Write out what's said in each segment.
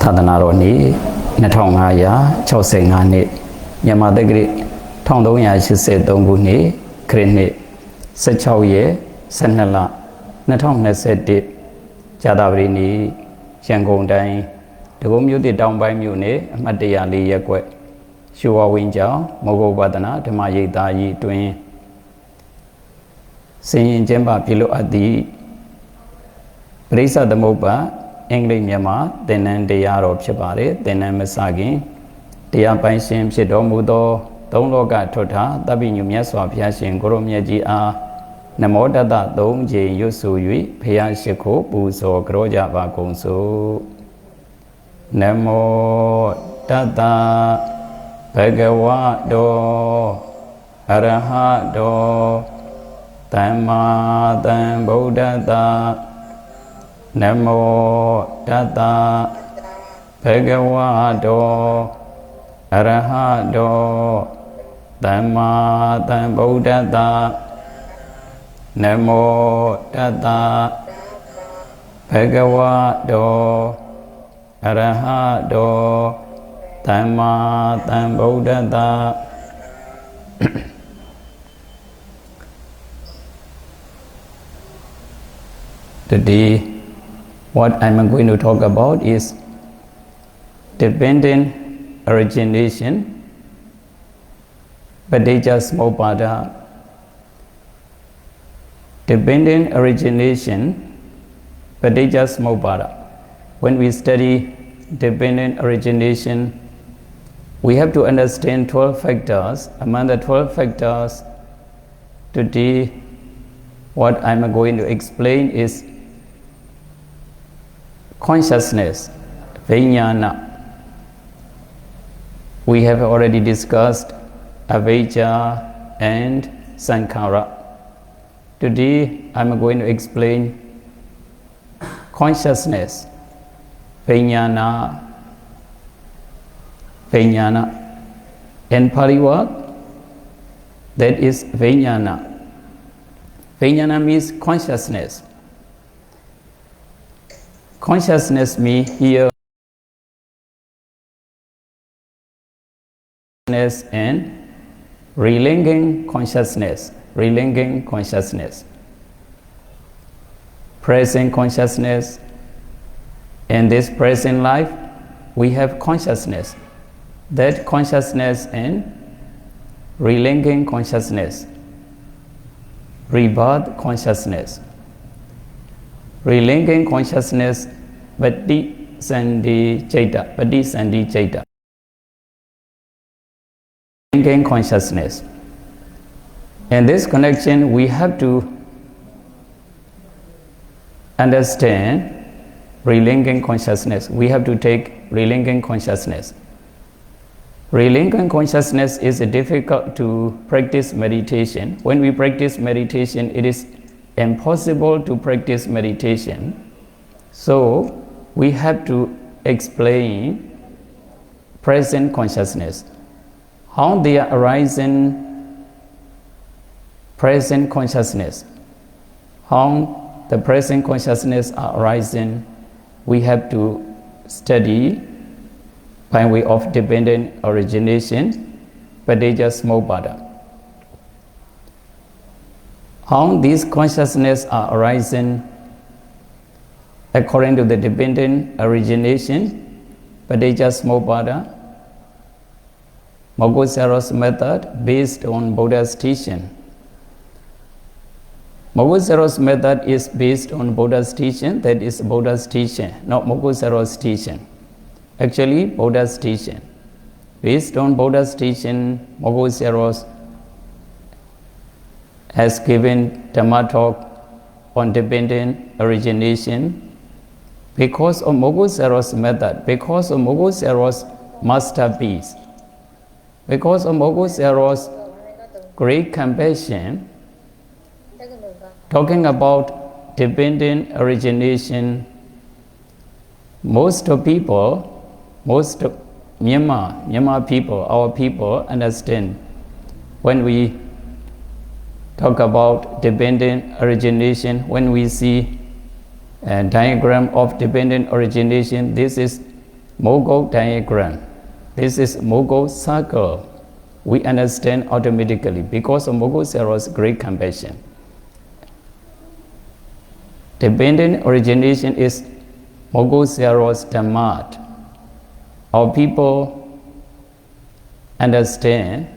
သာသနာတော်နေ့2565နှစ်မြန်မာတက္ကရာ1383ခုနှစ်ခရစ်နှစ်16ရက်12လ2021ကြာသပတေးနေ့ရန်ကုန်တိုင်းဒဂုံမြို့တစ်တောင်ပိုင်းမြို့နယ်အမှတ်104ရပ်ကွက်ရွှေဝဝင်းကျောင်းမောဂုပဒနာဓမ္မရိပ်သာကြီးတွင်စင်ရင်ကျင်းပပြုလုပ်အပ်သည့်ပရိစ္ဆသမုပ္ပါအင်္ဂလိပ်မြန်မာသင်တန်းတရားတော်ဖြစ်ပါတယ်သင်တန်းမစခင်တရားပိုင်ရှင်ဖြစ်တော်မူသောသုံးလောကထွဋ်ထာတပ္ပိညုမြတ်စွာဘုရားရှင်ကိုရောမြတ်ကြီးအားနမောတတ၃ကြိမ်ရွတ်ဆို၍ဘုရားရှိခိုးပူဇော်ကြောကြပါကုန်စို့နမောတတဘဂဝတောအရဟတောသမ္မာသမ္ဗုဒ္ဓတ္တနမောတတဘဂဝတောအရဟတောသမ္မာသမ္ဗုဒ္ဓတ္တနမောတတဘဂဝတောအရဟတောသမ္မာသမ္ဗုဒ္ဓတ္တToday, what I'm going to talk about is dependent origination, Padija Smopada. Dependent origination, Padija Smopada. When we study dependent origination, we have to understand 12 factors. Among the 12 factors, today, what I'm going to explain is consciousness, Vijnana. We have already discussed Avijja and Sankhara. Today, I'm going to explain consciousness, Vijnana. Vijnana. In Pali word, that is Vijnana. Vijnana means consciousness. Consciousness means here and relinking consciousness, relinking consciousness, present consciousness. In this present life, we have consciousness. That consciousness and relinking consciousness, rebirth consciousness. Relinking consciousness, Pati Sandhi Chaita, Pati Sandhi Chaita. Relinking consciousness. In this connection, we have to understand relinking consciousness. We have to take relinking consciousness. Relinking consciousness is difficult to practice meditation. When we practice meditation, it is impossible to practice meditation. So we have to explain present consciousness. How they are arising present consciousness. How the present consciousness are arising, we have to study by way of dependent origination, Padija Smopada. How these consciousness are arising according to the dependent origination, Padija Smopada, Mogusaro's method based on Buddha's teaching. Mogusaro's method is based on Buddha's teaching, that is Buddha's teaching, not Mogusaro's teaching. Actually, Buddha's teaching. Based on Buddha's teaching, Mogusaro's has given Dhamma talk on dependent origination because of Mogusaro's method, because of Mogusaro's masterpiece, because of Mogusaro's great compassion, talking about dependent origination, most of Myanmar people, our people understand when we talk about dependent origination, when we see a diagram of dependent origination, this is Mogul diagram. This is Mogul circle. We understand automatically because of Mogul Sero's great compassion. Dependent origination is Mogul Sero's Dhamma. Our people understand,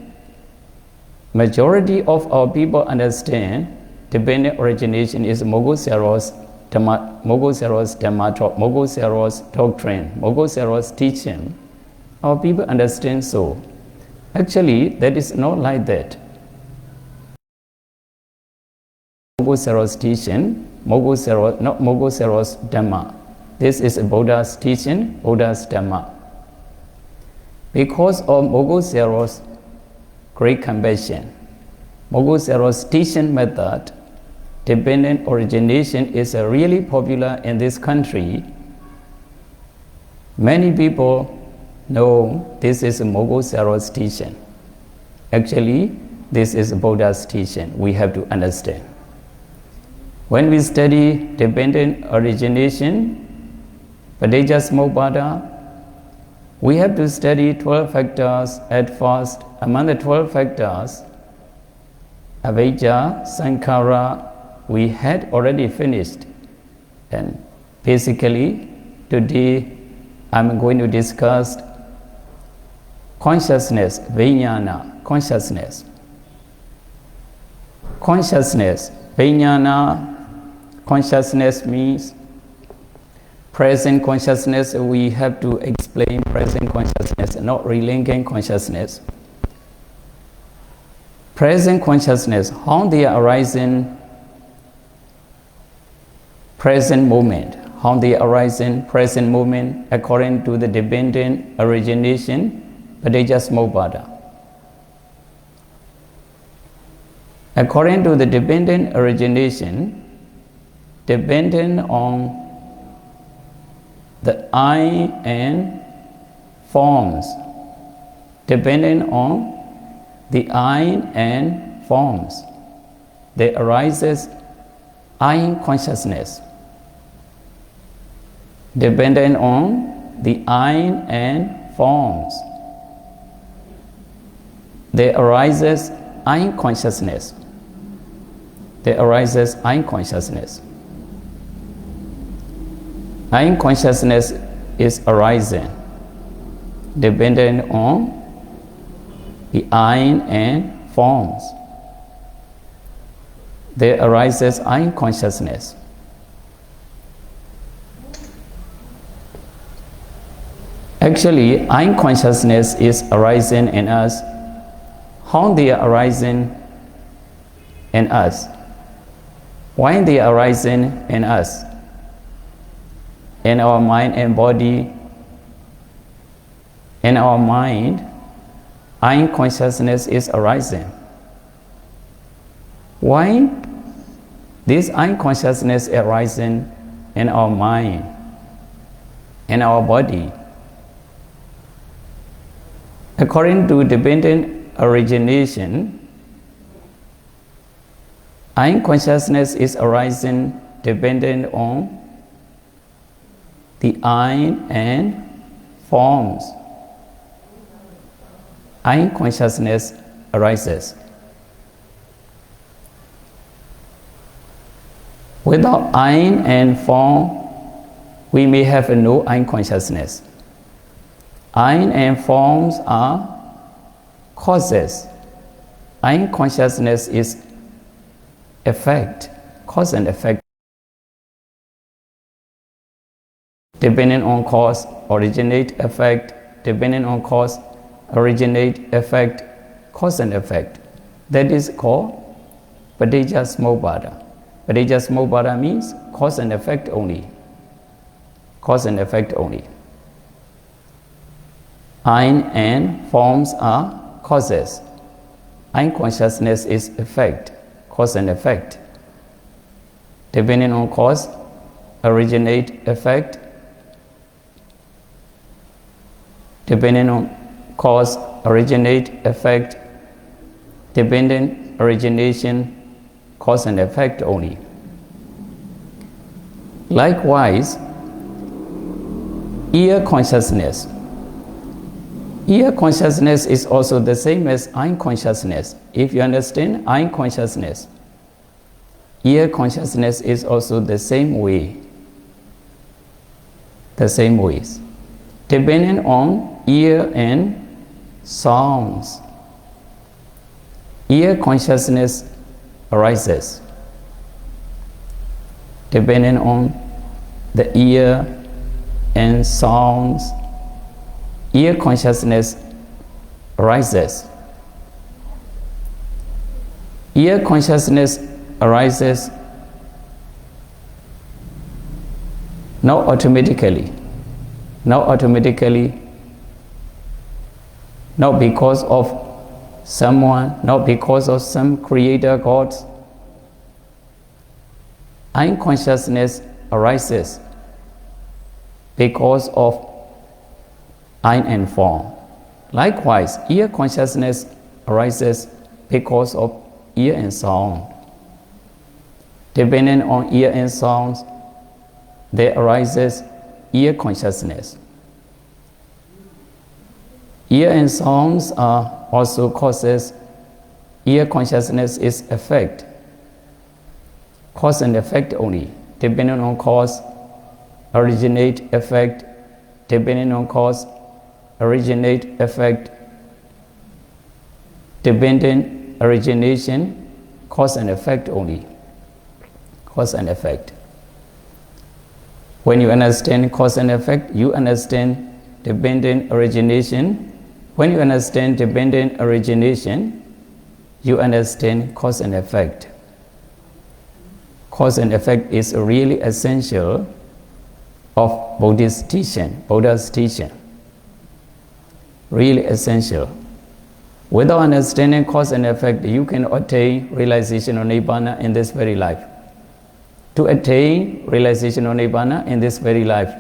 majority of our people understand dependent origination is Mogul Sero's Dhamma, Mogul Sero's doctrine, Mogul Sero's teaching. Our people understand so. Actually, that is not like that. Mogul Sero's teaching, not Mogul Sero's Dhamma. This is Buddha's teaching, Buddha's Dhamma. Because of Mogul Sero's great compassion, Mogul Sero's teaching method, dependent origination is really popular in this country. Many people know this is Mogul Sero's teaching. Actually, this is Buddha's teaching. We have to understand. When we study dependent origination, Padejasmopada, we have to study 12 factors at first. Among the 12 factors, Avijja, Sankhara, we had already finished. And basically, today I'm going to discuss consciousness, Vijnana, consciousness. Consciousness, Vijnana, consciousness means present consciousness. We have to explain present consciousness, not relinquishing consciousness. Present consciousness, how they are arising present moment, how they arise in present moment according to the dependent origination, Padejasmopada. According to the dependent origination, dependent on the I and forms, dependent on the I and forms, there arises I consciousness. Dependent on the I and forms, there arises I consciousness. There arises I consciousness. I consciousness is arising dependent on the I and forms. There arises I consciousness. Actually, I consciousness is arising in us. How they are arising in us? Why they are arising in us? In our mind and body, in our mind, I consciousness is arising. Why this I consciousness arising in our mind, in our body? According to dependent origination, I consciousness is arising dependent on the I and forms. I consciousness arises. Without I and form, we may have no I consciousness. I and forms are causes. I consciousness is effect, cause and effect. Depending on cause, originate effect. Depending on cause, originate effect, cause and effect. That is called Padejasmopada. Padejasmopada means cause and effect only. Cause and effect only. I and forms are causes. I consciousness is effect, cause and effect. Depending on cause, originate effect. Depending on cause, originate effect. Dependent origination, cause and effect only. ear consciousness. Ear consciousness is also the same as eye consciousness. If you understand eye consciousness, ear consciousness is also the same way. The same ways. Depending on ear and sounds, ear consciousness arises. Depending on the ear and sounds, ear consciousness arises. Ear consciousness arises not automatically, not because of someone, not because of some creator gods. Eye consciousness arises because of eye and form. Likewise, ear consciousness arises because of ear and sound. Depending on ear and sounds, there arises ear consciousness. Ear and sounds are also causes. Ear consciousness is effect. Cause and effect only. Depending on cause, originate effect. Depending on cause, originate effect. Dependent origination, cause and effect only. Cause and effect. When you understand cause and effect, you understand dependent origination. When you understand dependent origination, you understand cause and effect. Cause and effect is really essential of Buddha's teaching. Really essential. Without understanding cause and effect, you can attain realization of Nibbana in this very life. To attain realization of Nibbana in this very life,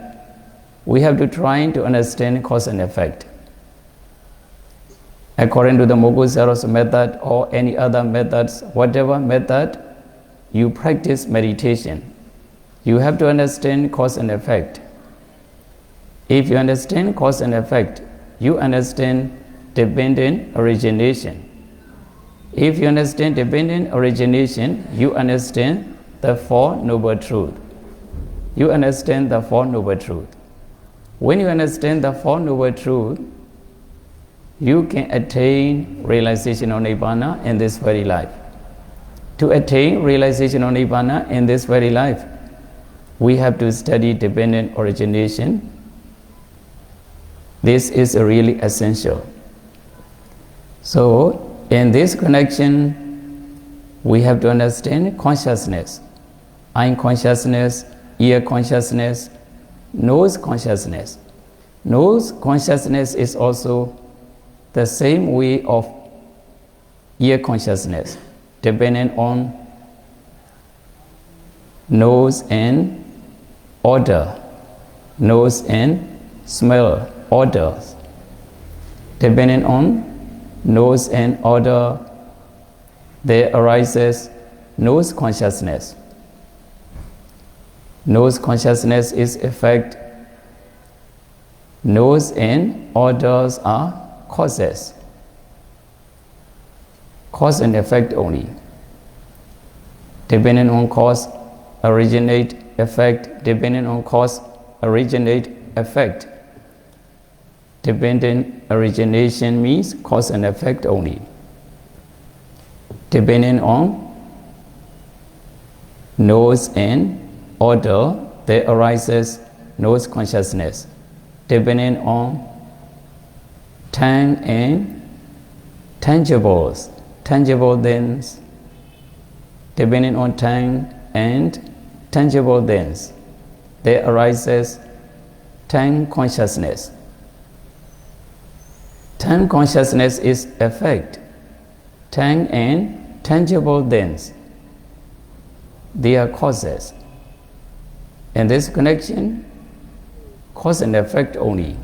we have to try to understand cause and effect. According to the Mogusaro's method or any other methods, whatever method you practice meditation, you have to understand cause and effect. If you understand cause and effect, you understand dependent origination. If you understand dependent origination, you understand the Four Noble Truths. You understand the Four Noble Truths. When you understand the Four Noble Truths, you can attain realization of Nibbana in this very life. To attain realization of Nibbana in this very life, we have to study dependent origination. This is really essential. So, in this connection, we have to understand consciousness, eye consciousness, ear consciousness, nose consciousness. Nose consciousness is also the same way of ear consciousness, depending on nose and odor, nose and smell, odors. Depending on nose and odor, there arises nose consciousness. Nose consciousness is effect. Nose and odors are causes. Cause and effect only. Depending on cause, originate effect. Depending on cause, originate effect. Dependent origination means cause and effect only. Depending on nose and odor, there arises nose consciousness. Depending on tongue and tangibles, tangible things. Depending on tongue and tangible things, there arises tongue consciousness. Tongue consciousness is effect. Tongue and tangible things, they are causes. In this connection, cause and effect only.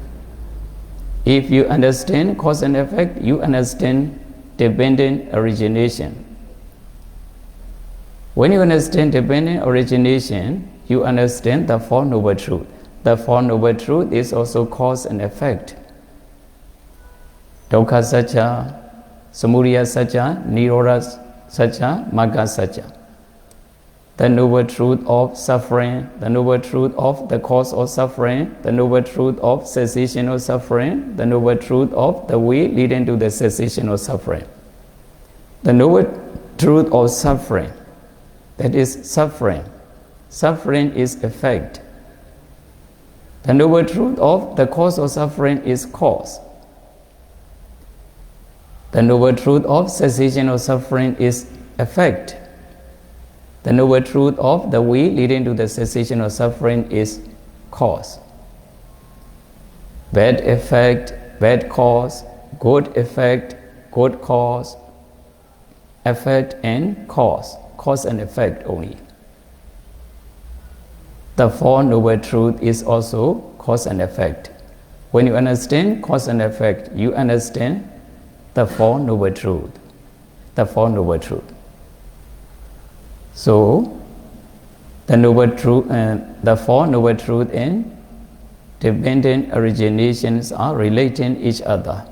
If you understand cause and effect, you understand dependent origination. When you understand dependent origination, you understand the Four Noble Truths. The Four Noble Truths is also cause and effect. Dukkha Satya, Samudaya Satya, Nirodha Satya, Magga Satya. The noble truth of suffering, the noble truth of the cause of suffering, the noble truth of cessation of suffering, the noble truth of the way leading to the cessation of suffering. The noble truth of suffering, that is suffering. Suffering is effect. The noble truth of the cause of suffering is cause. The noble truth of cessation of suffering is effect. The noble truth of the way leading to the cessation of suffering is cause. Bad effect, bad cause, good effect, good cause, effect and cause and effect only. The Four Noble Truths is also cause and effect. When you understand cause and effect, you understand the Four Noble Truths. The Four Noble Truths. So, the Four Noble Truths and dependent originations are relating each other.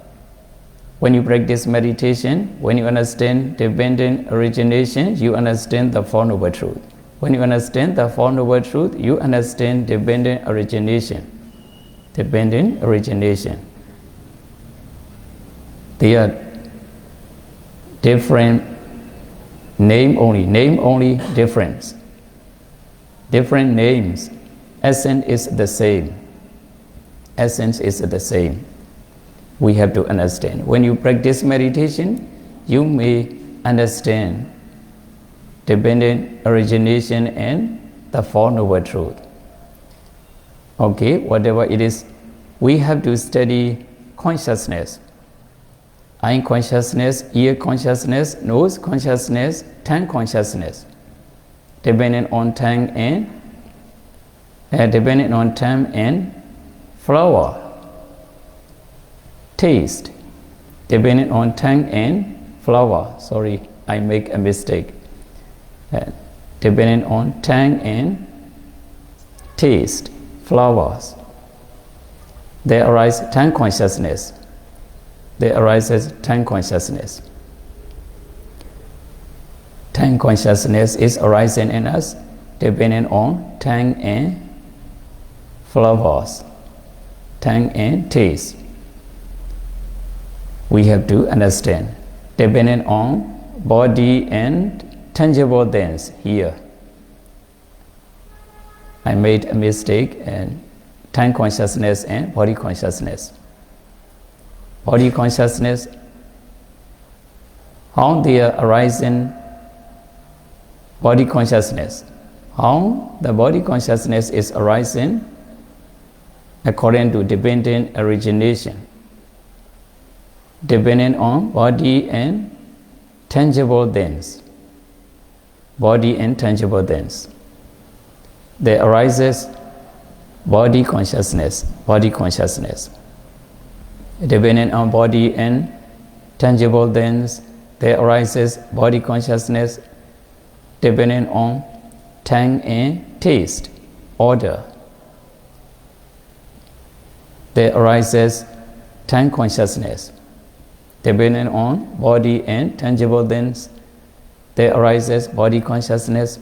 When you practice meditation, when you understand dependent origination, you understand the Four Noble Truths. When you understand the Four Noble Truths, you understand dependent origination. Dependent origination. They are different, name only difference. Different names. Essence is the same. Essence is the same. We have to understand. When you practice meditation, you may understand dependent origination and the Four Noble Truths. Okay, whatever it is, we have to study consciousness. Eye consciousness, ear consciousness, nose consciousness, tongue consciousness. Dependent on tongue and flower. Taste. Dependent on tongue and flower. Sorry, I make a mistake. Dependent on tongue and taste, flowers. There arises tongue consciousness. There arises tongue consciousness. Tongue consciousness is arising in us, dependent on tongue and flowers, tongue and taste. We have to understand, dependent on body and tangible things here. I made a mistake in tongue consciousness and body consciousness. Body consciousness, how they are arising body consciousness. How the body consciousness is arising according to dependent origination. Dependent on body and tangible things. Body and tangible things. There arises body consciousness. Dependent on body and tangible things, there arises body consciousness. Dependent on tongue and taste, odor, there arises tongue consciousness. Dependent on body and tangible things, there arises body consciousness.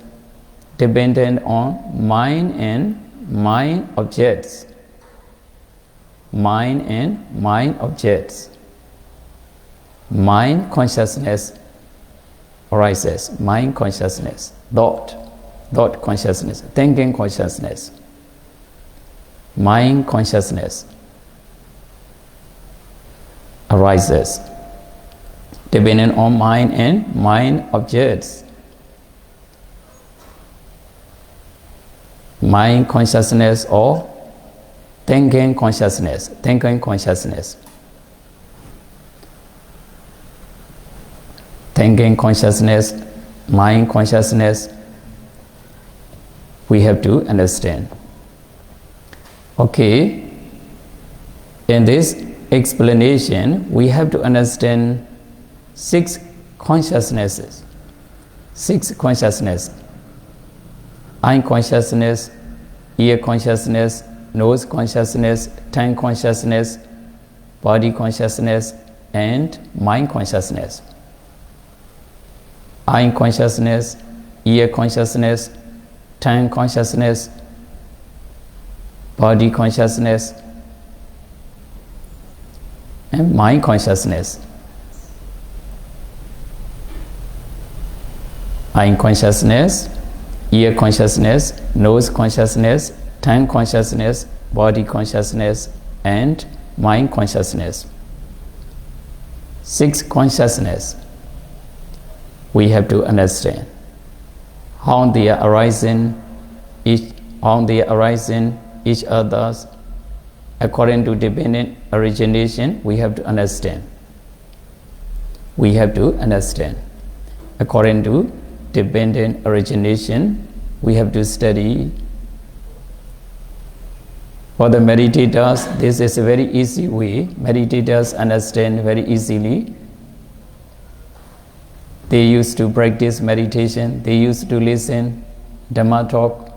Dependent on mind and mind objects. Mind and mind objects. Mind consciousness arises. Mind consciousness. Thought consciousness. Thinking consciousness. Mind consciousness arises. Dependent on mind and mind objects. Mind consciousness or thinking consciousness. Thinking consciousness. Thinking consciousness, mind consciousness, we have to understand. Okay, in this explanation, we have to understand 6 consciousnesses. 6 consciousness. Eye consciousness, ear consciousness, nose consciousness, tongue consciousness, body consciousness, and mind consciousness. Eye consciousness, ear consciousness, tongue consciousness, body consciousness, and mind consciousness. Eye consciousness, ear consciousness, nose consciousness, tongue consciousness, body consciousness, and mind consciousness. 6 consciousness. We have to understand how they are arising, each other's according to dependent origination. We have to understand. We have to understand. According to dependent origination, we have to study. For the meditators, this is a very easy way. Meditators understand very easily. They used to practice meditation. They used to listen Dhamma talk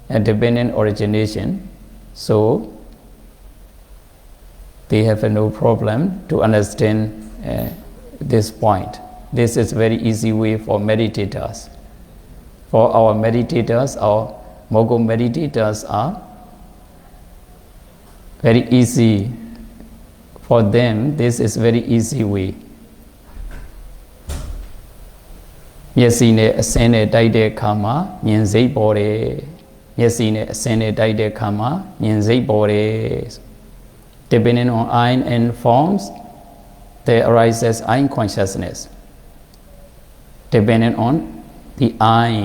and dependent origination. So they have no problem to understand this point. This is very easy way for meditators. For our meditators, our Mogo meditators are very easy. For them, this is very easy way. မျက်စိနဲ့အစင်းနဲ့တိုက်တဲ့အခါမှာမြင်စိတ်ပေါ်တယ်မျက်စိနဲ့အစင်းနဲ့တိုက်တဲ့အခါမှာမြင်စိတ်ပေါ်တယ် Depending on eye and forms, there arises eye consciousness. Depending on the eye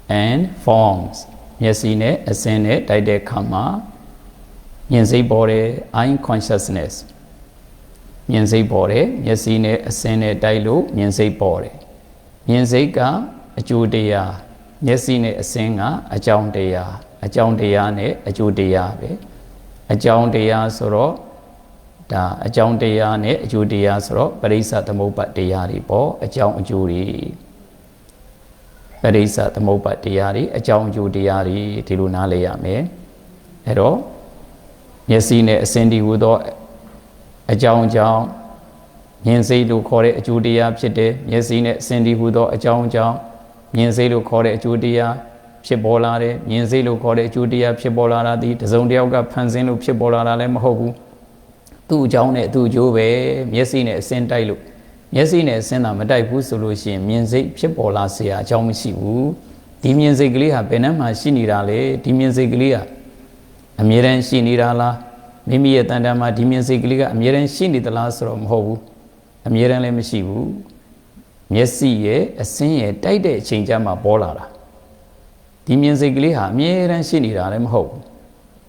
and forms, မျက်စိနဲ့အစင်းနဲ့တိုက်တဲ့အခါမှာမြင်စိတ်ပေါ်တယ် eye consciousness. မြင်စိတ်ပေါ်တယ်မျက်စိနဲ့အစင်းနဲ့တိုက်လို့မြင်စိတ်ပေါ်တယ်မြင်စိတ်ကအကျိုးတရားမျက်စိနဲ့အစင်းကအကြောင်းတရားနဲ့အကျိုးတရားပဲအကြောင်းတရားဆိုတော့ဒါအကြောင်းတရားနဲ့အကျိုးတရားဆိုတော့ပရိစ္ဆသမုပ္ပါတရားတွေပေါ့အကြောင်းအကျိုးတွေပရိစ္ဆသမုပ္ပါတရားတွေအကြောင်းအကျိုးတရားတွေဒီလိုနားလည်ရမယ်အဲ့တော့မျက်စိနဲ့အစင်းဒီဟူသောအကြောင်းမြင်စိတ်လို့ခေါ်တဲ့အကျိုးတရားဖြစ်တယ်မျက်စိနဲ့အစင်းဒီဟူသောအကြောင်းမြင်စိတ်လို့ခေါ်တဲ့အကျိုးတရားဖြစ်ပေါ်လာတယ်မြင်စိတ်လို့ခေါ်တဲ့အကျိုးတရားဖြစ်ပေါ်လာတာဒီတစ်စုံတစ်ယောက်ကဖန်ဆင်းလို့ဖြစ်ပေါ်လာတာလည်းမဟုတ်ဘူးသူ့အကြောင်းနဲ့သူ့အကျိုးပဲမျက်စိနဲ့အစင်းတိုက်လို့မျက်စိနဲ့အစင်းသာမတိုက်ဘူးဆိုလို့ရှိရင်မြင်စိတ်ဖြစ်ပေါ်လာเสียအကြောင်းမရှိဘူးဒီမြင်စိတ်ကလေးဟာဘယ်နှမ်းမှရှိနေတာလဲဒီမြင်စိတ်ကလေးဟာအမြဲတမ်းရှိနေတာလားမိမိရဲ့တန်တမ်းမှာဒီမြင်စိတ်ကလေးကအမြဲတမ်းရှိနေသလားဆိုတော့မဟုတ်ဘူးအမြဲတမ်းလည်းမရှိဘူးမျက်စိရဲ့အစင်းရဲ့တိုက်တဲ့အချိန်ကျမှပေါ်လာတာဒီမြင်စိတ်ကလေးဟာအမြဲတမ်းရှိနေတာလည်းမဟုတ်ဘူး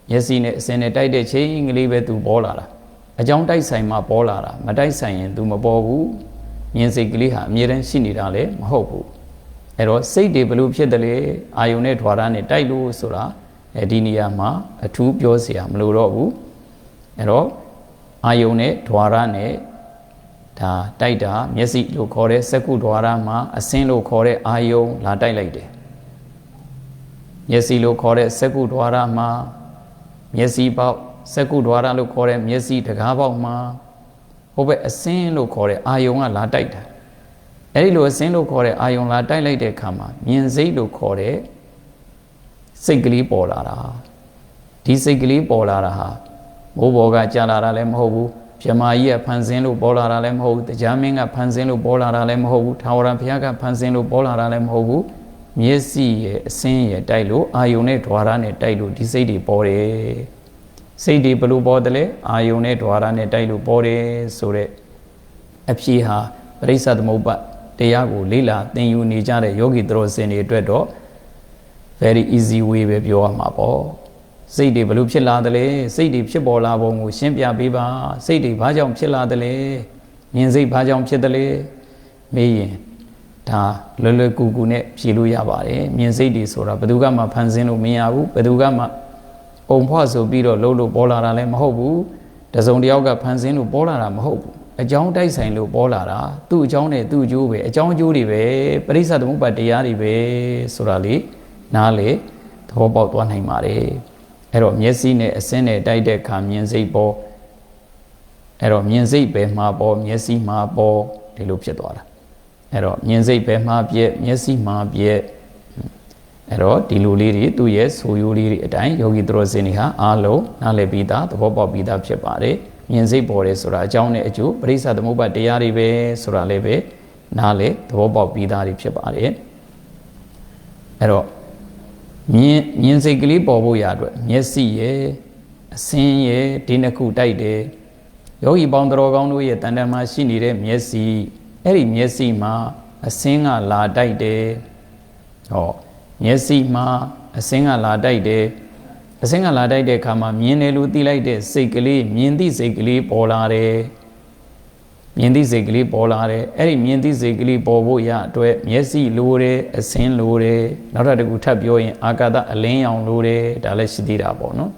မျက်စိနဲ့အစင်းနဲ့တိုက်တဲ့ချိန်ကလေးပဲသူပေါ်လာတာအကြောင်းတိုက်ဆိုင်မှပေါ်လာတာမတိုက်ဆိုင်ရင်သူမပေါ်ဘူးမြင်စိတ်ကလေးဟာအမြဲတမ်းရှိနေတာလည်းမဟုတ်ဘူးအဲ့တော့စိတ်တွေဘလို့ဖြစ်တယ်လေအာယုန်နဲ့ဓဝါရနဲ့တိုက်လို့ဆိုတာဒီနေရာမှာအထူးပြောเสียမလိုတော့ဘူးအဲ့တော့အာယုန်နဲ့ဓဝါရနဲ့ဒါတိုက်တာမျက်စိလို့ခေါ်တဲ့စက္ကုဓဝါရမှာအစင်းလို့ခေါ်တဲ့အာယုန်လာတိုက်လိုက်တယ်မျက်စိလို့ခေါ်တဲ့စက္ကုဓဝါရမှာမျက်စိပေါက်စက္ကုဓဝါရလို့ခေါ်တဲ့မျက်စိတကားပေါက်မှာဟိုဘက်အစင်းလို့ခေါ်တဲ့အာယုန်ကလာတိုက်တာအဲ့ဒီလိုအစင်းလို့ခေါ်တဲ့အာယုန်လာတိုက်လိုက်တဲ့အခါမှာမြင်စိတ်လို့ခေါ်တဲ့စိတ်ကလေးပေါ်လာတာဒီစိတ်ကလေးပေါ်လာတာဟာမိုးဘော်ကကြာလာတာလည်းမဟုတ်ဘူးပြမကြီးကဖန်ဆင်းလို့ပေါ်လာတာလည်းမဟုတ်ဘူးတရားမင်းကဖန်ဆင်းလို့ပေါ်လာတာလည်းမဟုတ်ဘူးထာဝရဘုရားကဖန်ဆင်းလို့ပေါ်လာတာလည်းမဟုတ်ဘူးမျက်စိရဲ့အစင်းရဲ့တိုက်လို့အာယုန်နဲ့ဓဝါရနဲ့တိုက်လို့ဒီစိတ်တွေပေါ်တယ်စိတ်တွေဘလို့ပေါ်တယ်လဲအာယုန်နဲ့ဓဝါရနဲ့တိုက်လို့ပေါ်တယ်ဆိုတဲ့အဖြေဟာပရိစ္ဆသမုပ္ပါတရားကိုလေ့လာသင်ယူနေကြတဲ့ယောဂီသူတော်စင်တွေအတွက်တော့ very easy way ပဲပြောရမှာပေါ့စိတ်တွေဘလို့ဖြစ်လာတယ်လဲစိတ်တွေဖြစ်ပေါ်လာပုံကိုရှင်းပြပေးပါစိတ်တွေဘာကြောင့်ဖြစ်လာတယ်လဲမြင်စိတ်ဘာကြောင့်ဖြစ်တယ်လဲမေးရင်ဒါလွယ်လွယ်ကူကူနဲ့ဖြေလို့ရပါတယ်မြင်စိတ်တွေဆိုတာဘယ်သူကမှဖန်ဆင်းလို့မရဘူးဘယ်သူကမှအုံဖွားဆိုပြီးတော့လှုပ်လို့ပေါ်လာတာလည်းမဟုတ်ဘူးတစုံတစ်ယောက်ကဖန်ဆင်းလို့ပေါ်လာတာမဟုတ်ဘူးအကြောင်းတိုက်ဆိုင်လို့ပေါ်လာတာသူ့အကြောင်းနဲ့သူ့အကျိုးပဲအကြောင်းအကျိုးတွေပဲပရိစ္ဆသမုပ္ပါတရားတွေပဲဆိုတာလေနားလေသဘောပေါက်သွားနိုင်ပါတယ် အဲ့တော့မျက်စိနဲ့အစင်းနဲ့တိုက်တဲ့အခါမြင်စိတ်ပေါ်အဲ့တော့မြင်စိတ်ပဲမှာပေါ်မျက်စိမှာပေါ်ဒီလိုဖြစ်သွားတာအဲ့တော့မြင်စိတ်ပဲမှာပြည့်မျက်စိမှာပြည့်အဲ့တော့ဒီလိုလေးတွေသူ့ရဲ့ဆိုရိုးလေးတွေအတိုင်းယောဂီသူတော်စင်တွေဟာအားလုံးနားလည်ပြီးသားသဘောပေါက်ပြီးသားဖြစ်ပါတယ်မြင်စိတ်ပေါ်တယ်ဆိုတာအကြောင်းနဲ့အကျိုးပရိစ္ဆသမုပ္ပါတရားတွေပဲဆိုတာလည်းပဲနားလည်သဘောပေါက်ပြီးသားတွေဖြစ်ပါတယ်အဲ့တော့မြင်စိတ်ကလေးပေါ်ဖို့ရအတွက်မျက်စိရဲ့အစင်းရဲ့ဒီနှစ်ခုတိုက်တယ်ယောဂီပေါင်းတော်ကောင်းတို့ရဲ့တန်တမှာရှိနေတဲ့မျက်စိအဲ့ဒီမျက်စိမှာအစင်းကလာတိုက်တယ်ဟောမျက်စိမှာအစင်းကလာတိုက်တယ်အစင်းကလာတိုက်တဲ့အခါမှာမြင်တယ်လို့သိလိုက်တဲ့စိတ်ကလေးမြင်သည့်စိတ်ကလေးပေါ်လာတယ်မြင်သည့်စိတ်ကလေးပေါ်လာတယ်အဲ့ဒီမြင်သည့်စိတ်ကလေးပေါ်ဖို့ရအတွက်မျက်စိလိုတယ်အစင်းလိုတယ်နောက်တစ်ခုထပ်ပြောရင်အာကာသအလင်းရောင်လိုတယ်ဒါလည်းရှိသေးတာပေါ့နော်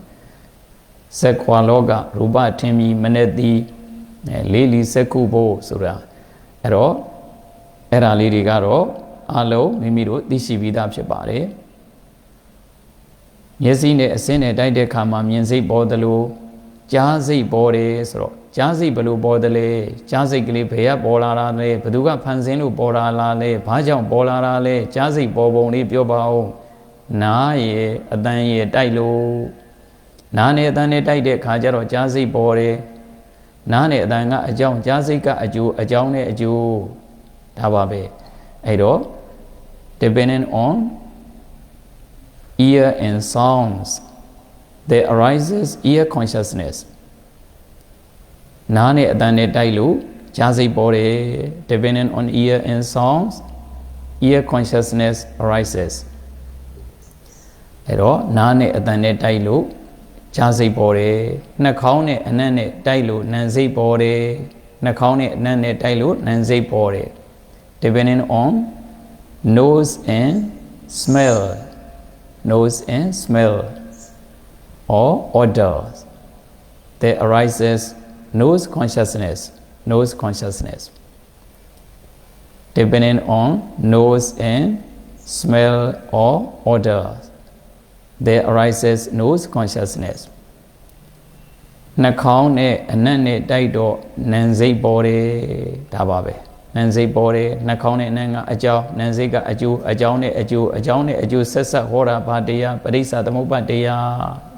စက္ခွာလောကရူပထင်မြင်မနဲ့သည်လေးလီစက္ခုဖို့ဆိုတာအဲ့တော့အဲ့ဒါလေးတွေကတော့အလုံးမိမိတို့သိရှိပြီးသားဖြစ်ပါတယ်မျက်စိနဲ့အစင်းနဲ့တိုက်တဲ့အခါမှာမြင်စိတ်ပေါ်သလိုကြားစိတ်ပေါ်တယ်ဆိုတော့ကြားစိတ်ဘယ်လိုပေါ်တယ်လဲကြားစိတ်ကလေးဘယ်ကပေါ်လာတာလဲဘယ်သူကဖန်ဆင်းလို့ပေါ်လာလားလဲဘာကြောင့်ပေါ်လာတာလဲကြားစိတ်ပေါ်ပုံလေးပြောပါဦးနားရဲ့အတန်ရဲ့တိုက်လို့နားနဲ့အတန်နဲ့တိုက်တဲ့အခါကျတော့ကြားစိတ်ပေါ်တယ်နားနဲ့အတန်ကအကြောင်းကြားစိတ်ကအကျိုးအကြောင်းနဲ့အကျိုးဒါပါပဲအဲ့တော့ depending on ear and sounds there arises ear consciousness နားနဲ့အတန်နဲ့တိုက်လို့ကြားစိတ်ပေါ်တယ် depending on ear and sounds ear consciousness arises အဲ့တော့နားနဲ့အတန်နဲ့တိုက်လို့ကြားစိတ်ပေါ်တယ်နှာခေါင်းနဲ့အနံ့နဲ့တိုက်လို့နံစိတ်ပေါ်တယ်နှာခေါင်းနဲ့အနံ့နဲ့တိုက်လို့နံစိတ်ပေါ်တယ် depending on nose and smell or odors there arises nose consciousness depending on nose and smell or odors there arises nose consciousness နှာခေါင်းနဲ့အနံ့နဲ့တိုက်တော့နံစိတ်ပေါ်တယ်ဒါပါပဲနံစိတ်ပေါ်တယ်နှာခေါင်းနဲ့အနံ့ကအကြောင်းနံစိတ်ကအကျိုးအကြောင်းနဲ့အကျိုးအကြောင်းနဲ့အကျိုးဆက်ဆက်ဟောတာဘာတရားပရိစ္ဆသမုပ္ပါတရား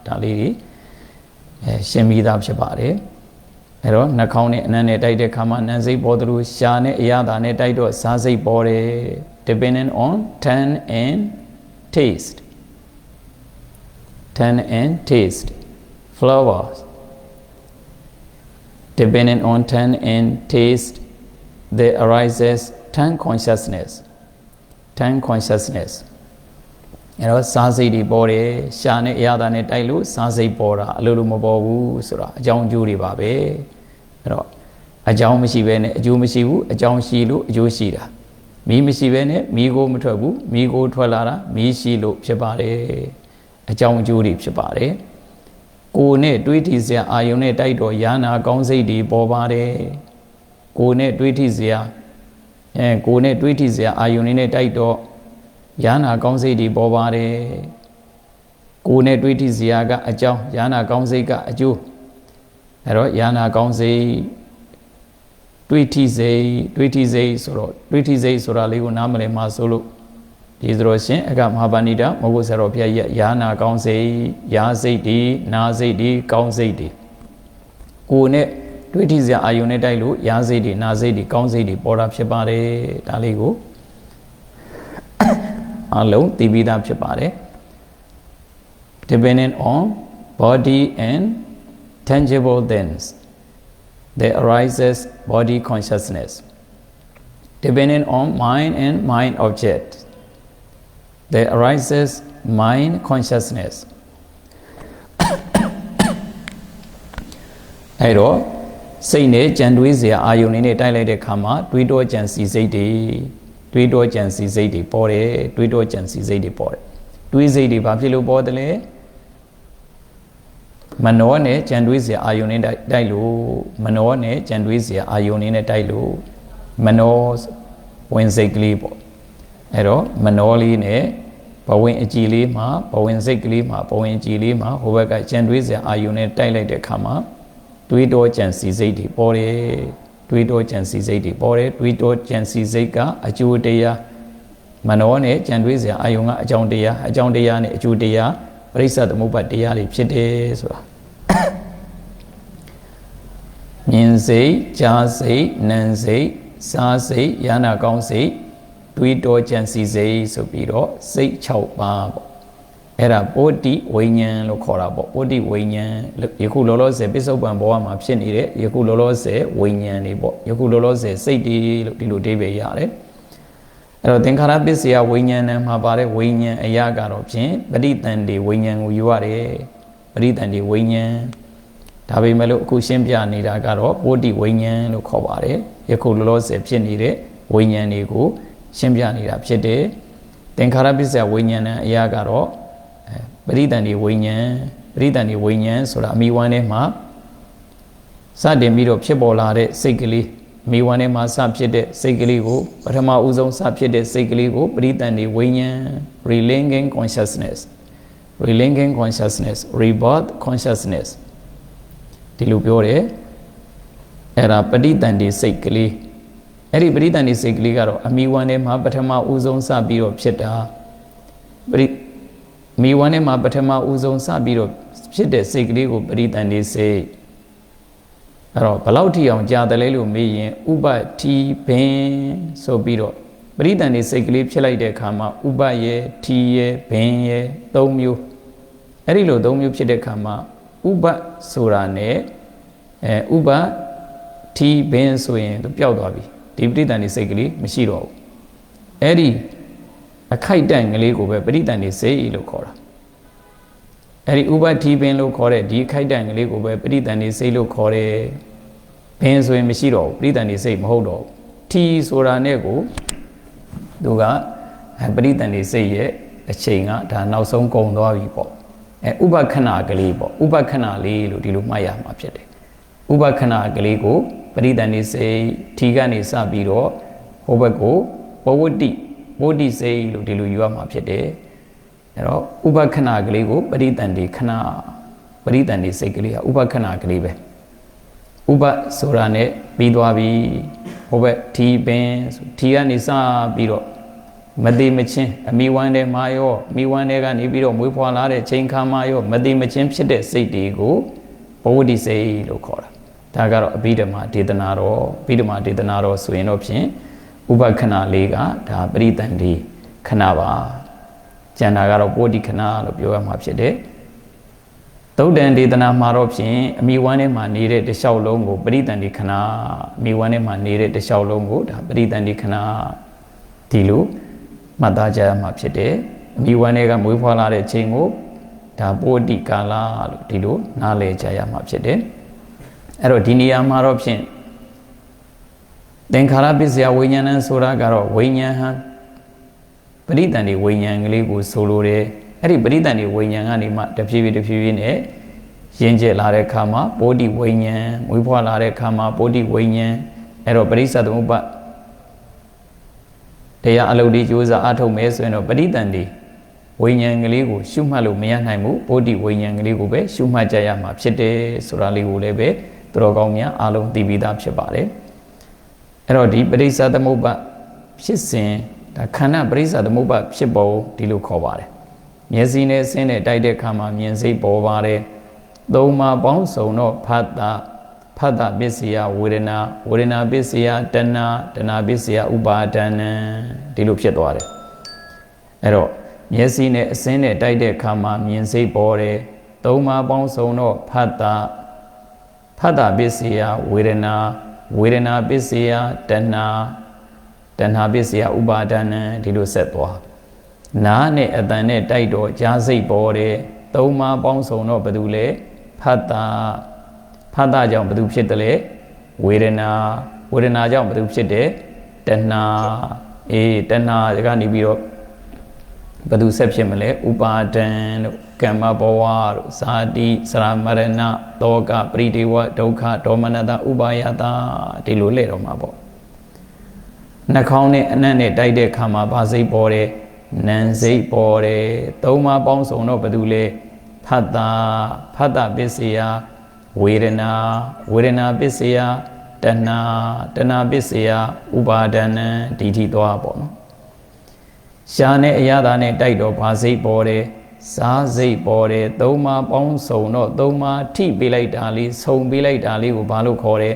ဒါလေးတွေရှင်းပြီးသားဖြစ်ပါတယ်အဲ့တော့နှာခေါင်းနဲ့အနံ့နဲ့တိုက်တဲ့ခါမှာနံစိတ်ပေါ်သလိုရှာနဲ့အရသာနဲ့တိုက်တော့စားစိတ်ပေါ်တယ် depending on tongue and taste flowers depending on tongue and taste there arises tongue consciousness အဲ့တော့စားစိတ်တွေပေါ်တယ်ရှာနဲ့အရသာနဲ့တိုက်လို့စားစိတ်ပေါ်တာအလိုလိုမပေါ်ဘူးဆိုတာအကြောင်းအကျိုးတွေပါပဲအဲ့တော့အကြောင်းမရှိဘဲနဲ့အကျိုးမရှိဘူးအကြောင်းရှိလို့အကျိုးရှိတာမီးမရှိဘဲနဲ့မီးကိုမထွက်ဘူးမီးကိုထွက်လာတာမီးရှိလို့ဖြစ်ပါတယ်အကြောင်းအကျိုးတွေဖြစ်ပါတယ်ကိုယ်နဲ့တွေးထီစရာအာယုံနဲ့တိုက်တော့ယာနာကောင်းစိတ်တွေပေါ်ပါတယ်ကိုယ်နဲ့တွေးထီစရာအာယုန်နဲ့တိုက်တော့ယာနာကောင်းစိတ်တွေပေါ်ပါတယ်ကိုယ်နဲ့တွေးထီစရာကအကြောင်းယာနာကောင်းစိတ်ကအကျိုးအဲ့တော့ယာနာကောင်းစိတ်တွေးထီစိတ်ဆိုတော့တွေးထီစိတ်ဆိုတာလေးကိုနားမလည်မှဆိုလို့ဒီဆိုတော့ရှင်အကမဟာပဏိတမဟုတ်ဆရာတော်ဘုရားရဲ့ယာနာကောင်းစိတ်ယာစိတ်ဒီနာစိတ်ဒီကောင်းစိတ်ဒီကိုယ်နဲ့တွေးထီစရာအာယုန်နဲ့တိုက်လို့ရာစိတ်တွေနာစိတ်တွေကောင်းစိတ်တွေပေါ်တာဖြစ်ပါတယ်ဒါလေးကိုအလုံးသိပြီးသားဖြစ်ပါတယ် depending on body and tangible things there arises body consciousness depending on mind and mind object there arises mind consciousness အဲ့တော့စိတ်နဲ့ကြံတွေးစရာအာယုန်နဲ့တိုက်လိုက်တဲ့ခါမှာတွေးတောကြံစီစိတ်တွေပေါ်တယ်တွေးတောကြံစီစိတ်တွေပေါ်တယ်တွေးစိတ်တွေဘာဖြစ်လို့ပေါ်တယ်လဲမနောနဲ့ကြံတွေးစရာအာယုန်နဲ့တိုက်လို့မနောနဲ့ကြံတွေးစရာအာယုန်နဲ့တိုက်လို့မနောဝင်စိတ်ကလေးပေါ့အဲ့တော့မနောလေးနဲ့ ဝင်အကြည်လေးမှာဘဝင်စိတ်ကလေးမှာဘဝင်အကြည်လေးမှာဟိုဘက်ကကြံတွေးစရာအာယုန်နဲ့တိုက်လိုက်တဲ့အခါမှာတွေးတောကြံစီစိတ်တွေပေါ်တယ်တွေးတောကြံစီစိတ်တွေပေါ်တယ်တွေးတောကြံစီစိတ်ကအကျိုးတရားမနောနဲ့ကြံတွေးစရာအာယုန်ကအကြောင်းတရားနဲ့အကျိုးတရားပရိစ္ဆသမုပ္ပါတရားတွေဖြစ်တယ်ဆိုတာမြင်စိတ်ကြားစိတ်နာမ်စိတ်စားစိတ်ယနာကောင်းစိတ်တွေးတောကြံစီစိတ်ဆိုပြီးတော့စိတ်6ပါးပေါ့အဲ့ဒါပုဒ္ဓိဝိညာဉ်လို့ခေါ်တာပေါ့ပုဒ္ဓိဝိညာဉ်ယခုလောလောဆယ်ပစ္စုပန်ဘဝမှာဖြစ်နေတဲ့ယခုလောလောဆယ်ဝိညာဉ်တွေပေါ့ယခုလောလောဆယ်စိတ်တွေလို့ဒီလိုအဓိပ္ပာယ်ရတယ်အဲ့တော့သင်္ခါရပစ္စယဝိညာဉ်နဲ့မှာပါတဲ့ဝိညာဉ်အရာကတော့ဖြင့်ပဋိသန္ဓေဝိညာဉ်ကိုယူရတယ်ပဋိသန္ဓေဝိညာဉ်ဒါပေမဲ့လို့အခုရှင်းပြနေတာကတော့ပုဒ္ဓိဝိညာဉ်လို့ခေါ်ပါတယ်ယခုလောလောဆယ်ဖြစ်နေတဲ့ဝိညာဉ်တွေကိုရှင်းပြနေတာဖြစ်တယ်သင်္ခါရပစ္စယဝိညာဉ်နဲ့အရာကတော့ပဋိသန္ဓေဝိညာဉ်ဆိုတာအမိဝမ်းထဲမှာစတင်ပြီးတော့ဖြစ်ပေါ်လာတဲ့စိတ်ကလေးအမိဝမ်းထဲမှာစဖြစ်တဲ့စိတ်ကလေးကိုပထမဦးဆုံးစဖြစ်တဲ့စိတ်ကလေးကိုပဋိသန္ဓေဝိညာဉ် relinking consciousness rebirth consciousness ဒီလိုပြောတယ်အဲ့ဒါပဋိသန္ဓေစိတ်ကလေးအဲ့ဒီပဋိသန္ဓေစိတ်ကလေးကတော့အမိဝမ်းထဲမှာပထမဦးဆုံးစပြီးတော့ဖြစ်တာမိဝမ်းထဲမှာပထမဦးဆုံးစပြီးတော့ဖြစ်တဲ့စိတ်ကလေးကိုပဋိသန္ဓေစိတ်အဲ့တော့ဘလောက်ထိအောင်ကြာတယ်လဲလို့မေးရင်ဥပတိဘင်ဆိုပြီးတော့ပဋိသန္ဓေစိတ်ကလေးဖြစ်လိုက်တဲ့အခါမှာဥပရဲ့တိရဲ့ဘင်ရဲ့၃မျိုးအဲ့ဒီလို၃မျိုးဖြစ်တဲ့အခါမှာဥပဆိုတာ ਨੇ ဥပတိဘင်ဆိုရင်သူပျောက်သွားပြီဒီပဋိသန္ဓေစိတ်ကလေးမရှိတော့ဘူးအဲ့ဒီအခိုက်တန့်ကလေးကိုပဲပဋိသန္ဓေစိတ်လို့ခေါ်တာအဲ့ဒီဥပတိဘင်လို့ခေါ်တဲ့ဒီအခိုက်တန့်ကလေးကိုပဲပဋိသန္ဓေစိတ်လို့ခေါ်တယ်ဘင်ဆိုရင်မရှိတော့ဘူးပဋိသန္ဓေစိတ်မဟုတ်တော့ဘူးတီဆိုတာ ਨੇ ကိုသူကပဋိသန္ဓေစိတ်ရဲ့အချိန်ကဒါနောက်ဆုံးကုန်သွားပြီပေါ့ဥပခဏကလေးပေါ့ဥပခဏလေးလို့ဒီလိုမှတ်ရမှာဖြစ်တယ်ဥပခဏကလေးကိုပဋိသန္ဓေစိတ်ထီကနေစပြီးတော့ဟိုဘက်ကိုပဝတ္တိစိတ်လို့ဒီလိုယူရမှာဖြစ်တယ်အဲ့တော့ဥပခဏကလေးကိုပဋိသန္ဓေခဏပဋိသန္ဓေစိတ်ကလေးကဥပခဏကလေးပဲဥပဆိုတာ ਨੇ ပြီးသွားပြီဟိုဘက်ထီပင်ထီကနေစပြီးတော့မတိမချင်းအမိဝမ်းထဲမှာရောမိဝမ်းထဲကနေပြီးတော့မွေးဖွာလာတဲ့ချိန်ခါမှာရောမတိမချင်းဖြစ်တဲ့စိတ်တွေကိုဘဝတိစိတ်လို့ခေါ်တာဒါကတော့အဘိဓမ္မာဒေသနာတော်အဘိဓမ္မာဒေသနာတော်ဆိုရင်တော့ဖြင့်ဥပခဏလေးကဒါပရိသန္တိခဏပါကျန်တာကတော့ပိုတိခဏလို့ပြောရမှာဖြစ်တယ်သုတ်တန်ဒေသနာမှာတော့ဖြင့်အမိဝမ်းထဲမှာနေတဲ့တလျှောက်လုံးကိုပရိသန္တိခဏအမိဝမ်းထဲမှာနေတဲ့တလျှောက်လုံးကိုဒါပရိသန္တိခဏဒီလိုမှတ်သားကြရမှာဖြစ်တယ်အမိဝမ်းထဲကမွေးဖွားလာတဲ့ချိန်ကိုဒါပိုတိကာလလို့ဒီလိုနားလည်ကြရမှာဖြစ်တယ်အဲ့တော့ဒီနေရာမှာတော့ဖြင့်သင်္ခါရပစ္စယဝိညာဏဆိုတာကတော့ဝိညာဉ်ဟံပဋိသန္ဓေဝိညာဉ်ကလေးကိုဆိုလိုတယ်အဲ့ဒီပဋိသန္ဓေဝိညာဉ်ကနေမှတဖြည်းဖြည်းနဲ့ရင့်ကျက်လာတဲ့အခါမှာပိုတိဝိညာဉ်မွေးဖွားလာတဲ့အခါမှာပိုတိဝိညာဉ်အဲ့တော့ပရိစ္ဆသမုပ္ပါတရားအလုပ်ဒီကြိုးစားအထုတ်မယ်ဆိုရင်တော့ပဋိသန္ဓေဝိညာဉ်ကလေးကိုရှုမှတ်လို့မရနိုင်ဘူးပိုတိဝိညာဉ်ကလေးကိုပဲရှုမှတ်ကြရမှာဖြစ်တယ်ဆိုတာလေးကိုလည်းပဲသူတော်ကောင်းများအားလုံးသိပြီးသားဖြစ်ပါတယ်အဲ့တော့ဒီပရိစ္ဆသမုပ္ပါဖြစ်စဉ်ဒါခန္ဓာပရိစ္ဆသမုပ္ပါဖြစ်ပုံဒီလိုခေါ်ပါတယ်မျက်စိနဲ့ဆင်းနဲ့တိုက်တဲ့အခါမှာမြင်စိတ်ပေါ်ပါတယ်သုံးပါးပေါင်းစုံတော့ဖတ်တာပစ္စယဝေဒနာပစ္စယတဏပစ္စယဥပါဒဏံဒီလိုဖြစ်သွားတယ်အဲ့တော့မျက်စိနဲ့အစင်းနဲ့တိုက်တဲ့အခါမှာမြင်စိတ်ပေါ်တယ်သုံးပါးပေါင်းစုံတော့ဖတ်တာပစ္စယဝေဒနာပစ္စယတဏပစ္စယဥပါဒဏံဒီလိုဆက်သွားနားနဲ့အတန်နဲ့တိုက်တော့ကြားစိတ်ပေါ်တယ်သုံးပါးပေါင်းစုံတော့ဘာလို့လဲဖတ်တာကြောင့်ဘာလို့ဖြစ်တယ်လဲဝေဒနာကြောင့်ဘာလို့ဖြစ်တယ်တဏတဏကနေပြီးတော့ဘာလို့ဆက်ဖြစ်မလဲဥပါဒံလို့ကမ္မဘဝတို့ဇာတိစရမရဏတောကပရိဒေဝဒုက္ခဒေါမနတဥပါယတာဒီလိုလဲတော့မှာပေါ့နှာခေါင်းနဲ့အနံ့နဲ့တိုက်တဲ့ခါမှာဘာစိတ်ပေါ်တယ် နံစိတ်ပေါ်တယ်သုံးပါးပေါင်းစုံတော့ဘယ်သူလဲဖတ်တာပစ္စယဝေဒနာပစ္စယတဏှာပစ္စယဥပါဒဏံဒီထိသွားပေါ့နော်ရှားနဲ့အရသာနဲ့တိုက်တော့ဘာစိတ်ပေါ်တယ်စားစိတ်ပေါ်တယ်သုံးပါးပေါင်းစုံတော့သုံးပါးထိပေးလိုက်တာလေးဆုံပေးလိုက်တာလေးကိုဘာလို့ခေါ်တယ်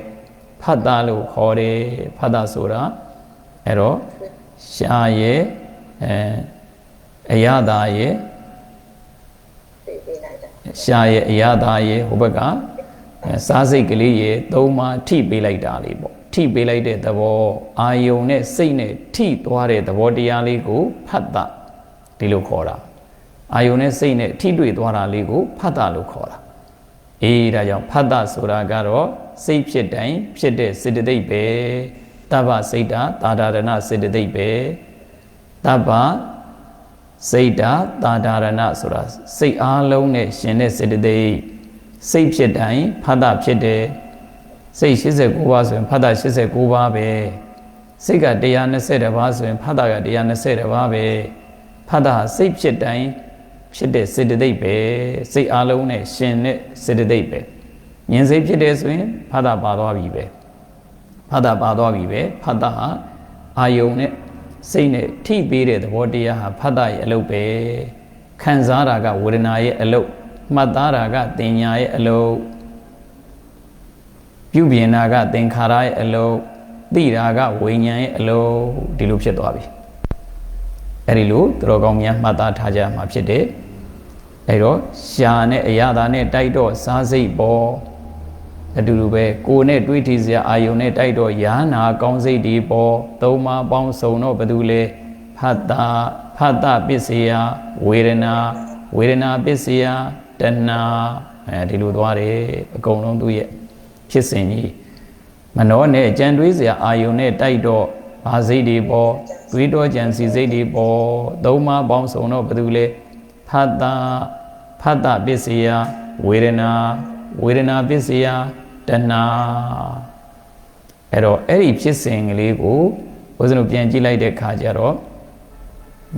ဖတ်တာလို့ခေါ်တယ်ဖတ်တာဆိုတာအဲ့တော့ရှားရဲ့အရသာရဲ့ရှားရဲ့အရသာရဲ့ဟိုဘက်ကစားစိတ်ကလေးရဲ့သုံးပါးထိပေးလိုက်တာလေးပေါ့ထိပေးလိုက်တဲ့သဘောအာယုံနဲ့စိတ်နဲ့ထိသွားတဲ့သဘောတရားလေးကိုဖတ်တာဒီလိုခေါ်တာအာယုံနဲ့စိတ်နဲ့ထိတွေ့သွားတာလေးကိုဖတ်တာလို့ခေါ်တာအေးဒါကြောင့်ဖတ်တာဆိုတာကတော့စိတ်ဖြစ်တိုင်းဖြစ်တဲ့စေတသိက်ပဲတဗ္ဗစိတ်တာသာဒရဏစေတသိက်ပဲတဗ္ဗစိတ်တာသာဒရဏဆိုတာစိတ်အားလုံးနဲ့ရှင်တဲ့စေတသိက်စိတ်ဖြစ်တိုင်းဖတ်တာဖြစ်တယ်စိတ်89ပါးဆိုရင်ဖတ်တာ89ပါးပဲစိတ်က120ပါးဆိုရင်ဖတ်တာက120ပါးပဲဖတ်တာစိတ်ဖြစ်တိုင်းဖြစ်တဲ့စေတသိက်ပဲစိတ်အားလုံးနဲ့ရှင်တဲ့စေတသိက်ပဲဉာဏ်စိတ်ဖြစ်တယ်ဆိုရင်ဖတ်တာပါသွားပြီပဲဖတ်တာပါသွားပြီပဲဖတ်တာဟာအာယုံနဲ့စိတ်နဲ့ထိပေးတဲ့သဘောတရားဟာဖတ်တာရဲ့အလုပ်ပဲခံစားတာကဝေဒနာရဲ့အလုပ်မှတ်သားတာကတင်ညာရဲ့အလုပ်ပြုပြင်တာကသင်္ခါရရဲ့အလုပ်သိတာကဝိညာဉ်ရဲ့အလုပ်ဒီလိုဖြစ်သွားပြီအဲ့ဒီလိုသူတော်ကောင်းများမှတ်သားထားကြမှာဖြစ်တယ်အဲ့တော့ရှာနဲ့အရသာနဲ့တိုက်တော့စားစိတ်ပေါ်အတူတူပဲကိုယ်နဲ့တွေးထီစရာအာယုံနဲ့တိုက်တော့ယာနာကောင်းစိတ်ဒီပေါ်သုံးပါးပေါင်းစုံတော့ဘယ်သူလဲဖတ်တာပစ္စယဝေဒနာပစ္စယတဏှာဒီလိုသွားတယ်အကုန်လုံးသူရဲ့ဖြစ်စဉ်ကြီးမနှောနဲ့ကြံတွေးစရာအာယုံနဲ့တိုက်တော့ဘာစိတ်တွေပေါ်တွေးတော့ကြံစီစိတ်တွေပေါ်သုံးပါးပေါင်းစုံတော့ဘယ်သူလဲဖတ်တာပစ္စယဝေဒနာပစ္စယတဏှာအဲ့တော့အဲ့ဒီဖြစ်စဉ်ကလေးကိုဘုရားတို့ပြန်ကြည့်လိုက်တဲ့အခါကျတော့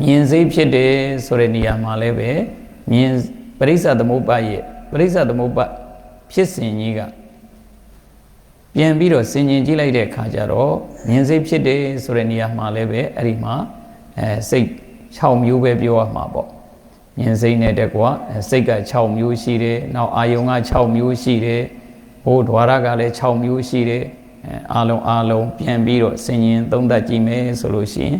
မြင်စိတ်ဖြစ်တယ်ဆိုတဲ့နေရာမှာလည်းပဲမြင်ပရိစ္ဆသမုပ္ပါရဲ့ပရိစ္ဆသမုပ္ပါဖြစ်စဉ်ကြီးကပြန်ပြီးတော့ဆင်ញင်ကြည့်လိုက်တဲ့အခါကျတော့မြင်စိတ်ဖြစ်တယ်ဆိုတဲ့နေရာမှာလည်းပဲအဲ့ဒီမှာစိတ်6မျိုးပဲပြောရမှာပေါ့မြင်စိတ်နဲ့တကွာစိတ်က6မျိုးရှိတယ်နောက်အာယုံက6မျိုးရှိတယ်ဟိုဓဝါရကလည်း6မျိုးရှိတယ်အာလုံးပြန်ပြီးတော့ဆင်ញင်သုံးသပ်ကြည့်မယ်ဆိုလို့ရှိရင်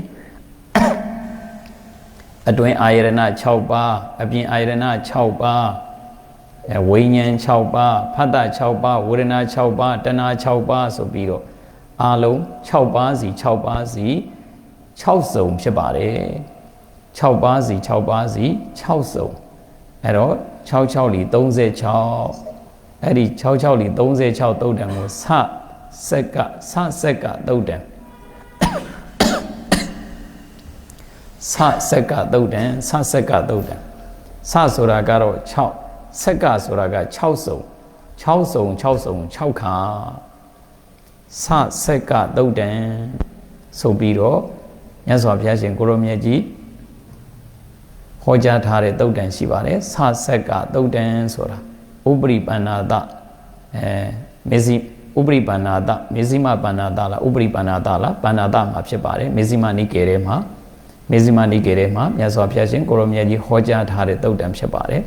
အတွင်းအာယရဏ6ပါးအပြင်အာယရဏ6ပါးဝိညာဉ်6ပါးဖတ်တာ6ပါးဝေဒနာ6ပါးတဏှာ6ပါးဆိုပြီးတော့အာလုံး6ပါးစီ6ပါးစီ6စုံဖြစ်ပါတယ်6ပါးစီ6ပါးစီ6စုံအဲ့တော့66လီ36အဲ့ဒီ66လီ36သုတ်တံကိုဆဆက်ကသုတ်တံဆဆက်ကသုတ်တံဆဆိုတာကတော့6ဆက်ကဆိုတာက6စုံ6ခါဆဆက်ကသုတ်တံဆိုပြီးတော့မြတ်စွာဘုရားရှင်ကိုရောမြတ်ကြီးဟောကြားထားတဲ့သုတ်တံရှိပါတယ်ဆဆက်ကသုတ်တံဆိုတာဥပရိပန္နာတမေဇိဥပရိပန္နာတမေဇိမပန္နာတလားဥပရိပန္နာတလားပန္နာတမှာဖြစ်ပါတယ်မေဇိမနိကေထဲမှာမြတ်စွာဘုရားရှင်ကိုရောမြတ်ကြီးဟောကြားထားတဲ့သုတ်တံဖြစ်ပါတယ်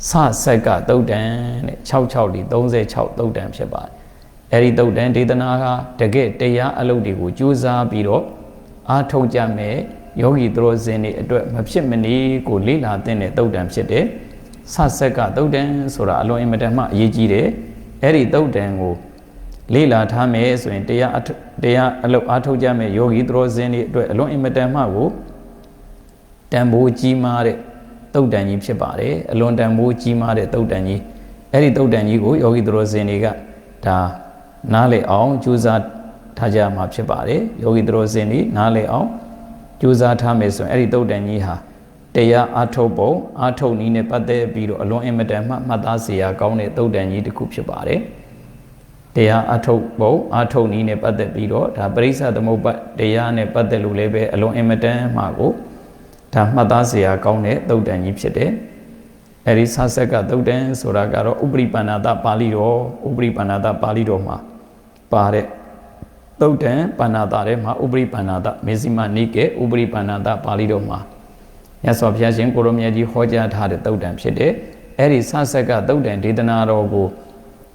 ဆဆက်ကသုတ်တံတဲ့66လီ36သုတ်တံဖြစ်ပါတယ်အဲဒီသုတ်တံဒေသနာကတကယ်တရားအလုပ်တွေကိုကြိုးစားပြီးတော့အားထုတ်ကြမယ်ယောဂီသူတော်စင်တွေအတွက်မဖြစ်မနေကိုလေ့လာသင့်တဲ့သုတ်တံဖြစ်တယ်ဆဆက်ကသုတ်တံဆိုတာအလွန်အင်မတန်မှအရေးကြီးတယ်အဲ့ဒီသုတ်တံကိုလေ့လာထားမယ်ဆိုရင်တရားအလုပ်အားထုတ်ကြမယ်ယောဂီသူတော်စင်တွေအတွက်အလွန်အင်မတန်မှကိုတန်ဖိုးကြီးမားတဲ့သုတ်တံကြီးဖြစ်ပါတယ်အလွန်တန်ဖိုးကြီးမားတဲ့သုတ်တံကြီးအဲ့ဒီသုတ်တံကြီးကိုယောဂီသူတော်စင်တွေကဒါနားလည်အောင်ကြိုးစားထားကြမှာဖြစ်ပါတယ်ယောဂီသူတော်စင်တွေနားလည်အောင်ကြိုးစားထားမယ်ဆိုရင်အဲ့ဒီသုတ်တံကြီးဟာတရားအားထုတ်ပုံအားထုတ်နည်းနဲ့ပတ်သက်ပြီးတော့အလွန်အင်မတန်မှမှတ်သားစရာကောင်းတဲ့သုတ်တံကြီးတစ်ခုဖြစ်ပါတယ်တရားအားထုတ်ပုံအားထုတ်နည်းနဲ့ပတ်သက်ပြီးတော့ဒါပရိစ္ဆသမုပ္ပါတရားနဲ့ပတ်သက်လို့လည်းပဲအလွန်အင်မတန်မှကို ဒါမှတ်သားစရာကောင်းတဲ့သုတ်တန်ကြီးဖြစ်တယ်အဲ့ဒီဆာဆက်ကသုတ်တန်ဆိုတာကတော့ဥပရိပန္နတပါဠိတော်ဥပရိပန္နတပါဠိတော်မှာပါတဲ့သုတ်တန်ပန္နတထဲမှာဥပရိပန္နတမေဇိမနိကေဥပရိပန္နတပါဠိတော်မှာမြတ်စွာဘုရားရှင်ကိုရောမြတ်ကြီးဟောကြားထားတဲ့သုတ်တန်ဖြစ်တယ်အဲ့ဒီဆာဆက်ကသုတ်တန်ဒေသနာတော်ကို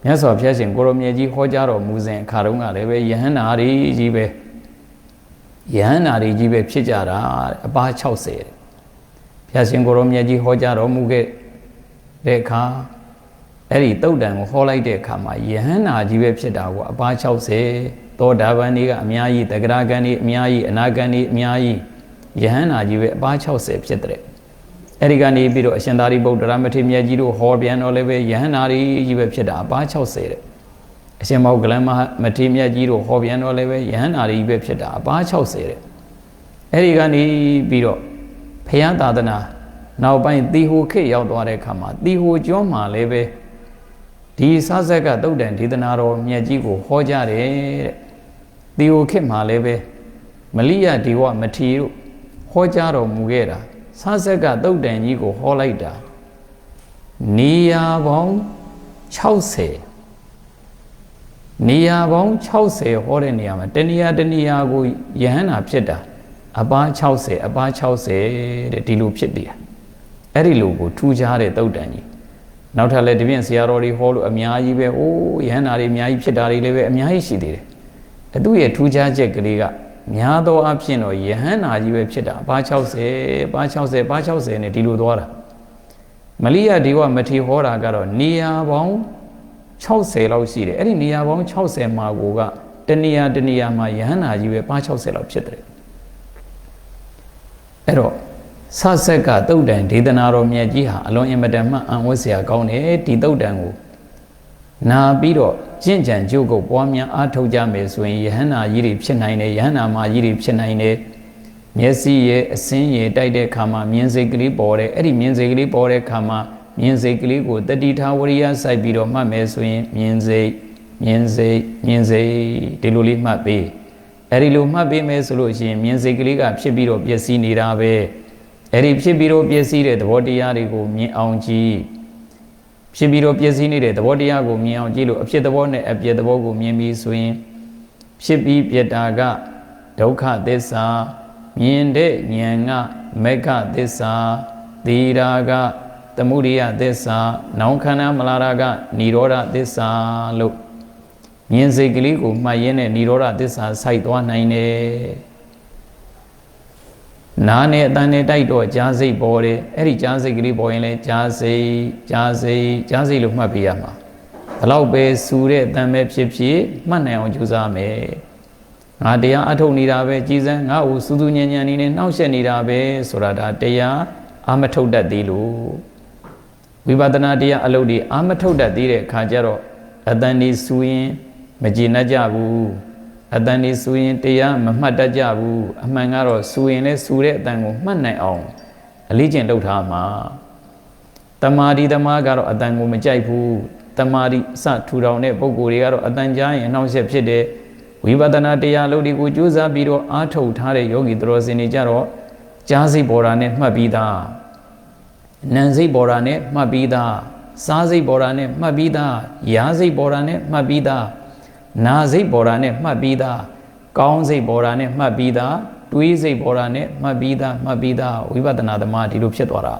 မြတ်စွာဘုရားရှင်ကိုရောမြတ်ကြီးဟောကြားတော်မူစဉ်အခါတုန်းကလည်းပဲယဟန္တာတွေကြီးပဲဖြစ်ကြတာအပါ60ဘုရားရှင်ကိုရောမြတ်ကြီးဟောကြားတော်မူခဲ့တဲ့အခါအဲ့ဒီသုတ်တန်ကိုဟောလိုက်တဲ့အခါမှာယဟန္တာကြီးပဲဖြစ်တာကိုအပါ60သောတာပန်တွေကအများကြီးတဂရဂန်တွေအများကြီးအနာဂန်တွေအများကြီးယဟန္တာကြီးပဲအပါ60ဖြစ်တဲ့အဲ့ဒီကနေပြီးတော့အရှင်သာရိပုတ္တရာမထေရမြတ်ကြီးတို့ဟောပြန်တော့လည်းပဲယဟန္တာကြီးပဲဖြစ်တာအပါ60တဲ့အရှင်မောဂလန်မထေရမြတ်ကြီးတို့ဟောပြန်တော့လည်းပဲယဟန္တာကြီးပဲဖြစ်တာအပါ60တဲ့အဲ့ဒီကနေပြီးတော့ဘုရားသာသနာနောက်ပိုင်းသီဟိုခေတ်ရောက်သွားတဲ့အခါမှာသီဟိုကျွန်းမှာလည်းပဲဒီဆာဆက်ကသုတ်တန်ဒေသနာတော်မြတ်ကြီးကိုဟောကြားတယ်တဲ့သီဟိုခေတ်မှာလည်းပဲမလိယဒေဝမထေရတို့ဟောကြားတော်မူခဲ့တာဆာဆက်ကသုတ်တန်ကြီးကိုဟောလိုက်တာနေရာပေါင်း60နေရာပေါင်း60ဟောတဲ့နေရာမှာတနေရာကိုယဟန္တာဖြစ်တာအပါ60အပါ60တဲ့ဒီလိုဖြစ်တယ်အဲ့ဒီလိုကိုထူးခြားတဲ့သုတ်တန်ကြီးနောက်ထပ်လည်းဒီပြင်ဆရာတော်တွေဟောလို့အများကြီးပဲအိုးယဟန္တာတွေအများကြီးဖြစ်တာတွေလည်းပဲအများကြီးရှိသေးတယ်အတူရဲ့ထူးခြားချက်ကလေးကများသောအားဖြင့်တော့ယဟန္တာကြီးပဲဖြစ်တာအပါ60နဲ့ဒီလိုသွားတာမလိယဒေဝမထေရဟောတာကတော့နေရာပေါင်း60လောက်ရှိတယ်အဲ့ဒီနေရာပေါင်း60မှာကိုကတနေရာမှာယဟန္တာကြီးပဲပါ60လောက်ဖြစ်တယ်အဲ့တော့ဆာဆက်ကသုတ်တန်ဒေသနာတော်မြတ်ကြီးဟာအလွန်အင်မတန်မှအံ့ဩစရာကောင်းတယ်ဒီသုတ်တန်ကိုနာပြီးတော့ကျင့်ကြံကြိုးကုပ်ပွားများအားထုတ်ကြမယ်ဆိုရင်ယဟန္တာကြီးတွေဖြစ်နိုင်တယ်ယဟန္တာမကြီးတွေဖြစ်နိုင်တယ်မျက်စိရဲ့အစင်းရဲ့တိုက်တဲ့ခါမှာမြင်စိတ်ကလေးပေါ်တယ်အဲ့ဒီမြင်စိတ်ကလေးပေါ်တဲ့ခါမှာမြင်စိတ်ကလေးကိုတတိထားဝရိယစိုက်ပြီးတော့မှတ်မယ်ဆိုရင်မြင်စိတ်ဒီလိုလေးမှတ်ပေးအဲ့ဒီလိုမှတ်ပေးမယ်ဆိုလို့ရှိရင်မြင်စိတ်ကလေးကဖြစ်ပြီးတော့ပျက်စီးနေတာပဲအဲ့ဒီဖြစ်ပြီးတော့ပျက်စီးတဲ့သဘောတရားတွေကိုမြင်အောင်ကြည့်ဖြစ်ပြီးတော့ပျက်စီးနေတဲ့သဘောတရားကိုမြင်အောင်ကြည့်လို့အဖြစ်သဘောနဲ့အပျက်သဘောကိုမြင်ပြီးဆိုရင်ဖြစ်ပြီးပြတာကဒုက္ခသစ္စာမြင်တဲ့ဉာဏ်ကမေဃသစ္စာသီရာကသမုဒိယသစ္စာနောင်ခန္ဓာမလာတာကនិရောဓသစ္စာလို့မြင်စိတ်ကလေးကိုမှတ်ရင်းနဲ့និရောဓသစ္စာစိုက်သွားနိုင်တယ်နာနဲ့အတန်နဲ့တိုက်တော့ကြားစိတ်ပေါ်တယ်အဲ့ဒီကြားစိတ်ကလေးပေါ်ရင်လည်းကြားစိတ်လို့မှတ်ပြရမှာဘလောက်ပဲစူတဲ့အတန်ပဲဖြစ်မှတ်နိုင်အောင်ကြိုးစားမယ်ငါတရားအထုတ်နေတာပဲကြည်စမ်းငါ့ကိုစူးစူးညံ့ညံ့နေနဲ့နှောက်ယှက်နေတာပဲဆိုတာဒါတရားအာမထုတ်တတ်သေးလို့ဝိပဿနာတရားအလုပ်တွေအာမထုတ်တတ်သေးတဲ့အခါကျတော့အတန်ဒီစူရင်မကျေနပ်ကြဘူးအတန်ဒီစူရင်တရားမမှတ်တတ်ကြဘူးအမှန်ကတော့စူရင်လည်းစူတဲ့အတန်ကိုမှတ်နိုင်အောင်အလေးကျင့်လုပ်ထားမှာတမာဒီသမားကတော့အတန်ကိုမကြိုက်ဘူးတမာဒီစထူထောင်တဲ့ပုဂ္ဂိုလ်တွေကတော့အတန်ကြားရင်နှောင့်ယှက်ဖြစ်တယ်ဝိပဿနာတရားလုပ်တွေကိုကြိုးစားပြီးတော့အားထုတ်ထားတဲ့ယောဂီသူတော်စင်တွေကြတော့ကြားစိတ်ပေါ်တာနဲ့မှတ်ပြီးသားနံစိတ်ပေါ်တာနဲ့မှတ်ပြီးသားစားစိတ်ပေါ်တာနဲ့မှတ်ပြီးသားရားစိတ်ပေါ်တာနဲ့မှတ်ပြီးသားနာစိတ်ပေါ်တာနဲ့မှတ်ပြီးသားကောင်းစိတ်ပေါ်တာနဲ့မှတ်ပြီးသားတွေးစိတ်ပေါ်တာနဲ့မှတ်ပြီးသားဝိပဿနာသမားဒီလိုဖြစ်သွားတာ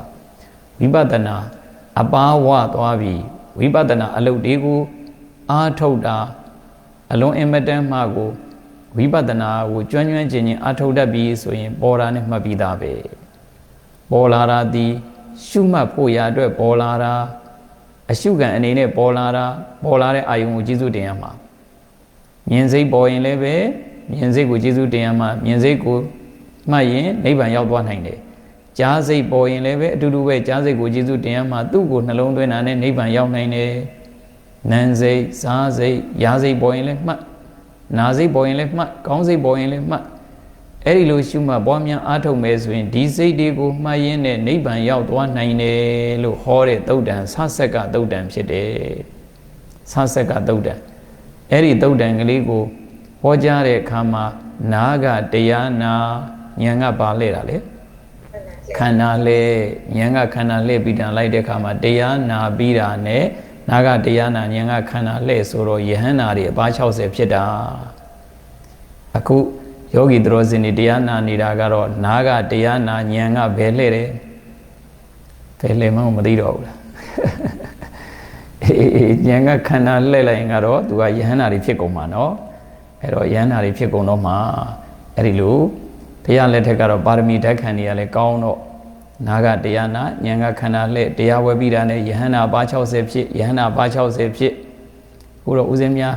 ဝိပဿနာအပါဝသွားပြီဝိပဿနာအလုပ်တွေကိုအားထုတ်တာအလွန်အင်မတန်မှကိုဝိပဿနာကိုကျွမ်းကျင်ခြင်းအားထုတ်တတ်ပြီဆိုရင်ပေါ်တာနဲ့မှတ်ပြီးသားပဲပေါ်လာတာဒီရှုမှတ်ဖို့ရာအတွက်ပေါ်လာတာအရှုခံအနေနဲ့ပေါ်လာတဲ့အာယုံကိုကျေစုတင်ရမှာမြင်စိတ်ပေါ်ရင်လည်းပဲမြင်စိတ်ကိုကျေစုတင်ရမှာမြင်စိတ်ကိုမှတ်ရင်နိဗ္ဗာန်ရောက်သွားနိုင်တယ်ကြားစိတ်ပေါ်ရင်လည်းပဲအတူတူပဲကြားစိတ်ကိုကျေစုတင်ရမှာသူ့ကိုနှလုံးသွင်းတာနဲ့နိဗ္ဗာန်ရောက်နိုင်တယ်နံစိတ်စားစိတ်ရားစိတ်ပေါ်ရင်လည်းမှတ်နာစိတ်ပေါ်ရင်လည်းမှတ်ကောင်းစိတ်ပေါ်ရင်လည်းမှတ်အဲ့ဒီလိုရှုမှတ်ပွားများအားထုတ်မယ်ဆိုရင်ဒီစိတ်တွေကိုမှတ်ရင်းနဲ့နိဗ္ဗာန်ရောက်သွားနိုင်တယ်လို့ဟောတဲ့သုတ်တံဆဆက်ကသုတ်တံဖြစ်တယ်ဆဆက်ကသုတ်တံအဲ့ဒီသုတ်တံကလေးကိုဟောကြားတဲ့အခါမှာနာကတရားနာဉာဏ်ကပါလဲတာလေ khana le nyanga khana le bidan like the kama Tayar na bida ne naga Tayar na nyanga khana le soro yahana ri ba 60 ဖြစ်တာအခုယောဂီတော်စင်တရားနာနေတာကတော့နာကတရားနာဉာဏ်ကဘယ်လှဲ့တယ်ဘယ်လှဲ့မှမသိတော့ဘူးလားဉာဏ်ကခန္ဓာလှဲ့လိုက်ရင်ကတော့သူကယဟန္တာတွေဖြစ်ကုန်မှာနော်အဲ့တော့ယဟန္တာတွေဖြစ်ကုန်တော့မှအဲ့ဒီလိုဘုရားလက်ထက်ကတော့ပါရမီဓာတ်ခံတွေကလည်းကောင်းတော့နာကတရားနာဉာဏ်ကခန္ဓာလှဲ့တရားဝဲပြီးတာနဲ့ယဟန္တာပါ60ဖြစ်ယဟန္တာပါ60ဖြစ်ဟိုတော့ဦးဇင်းများ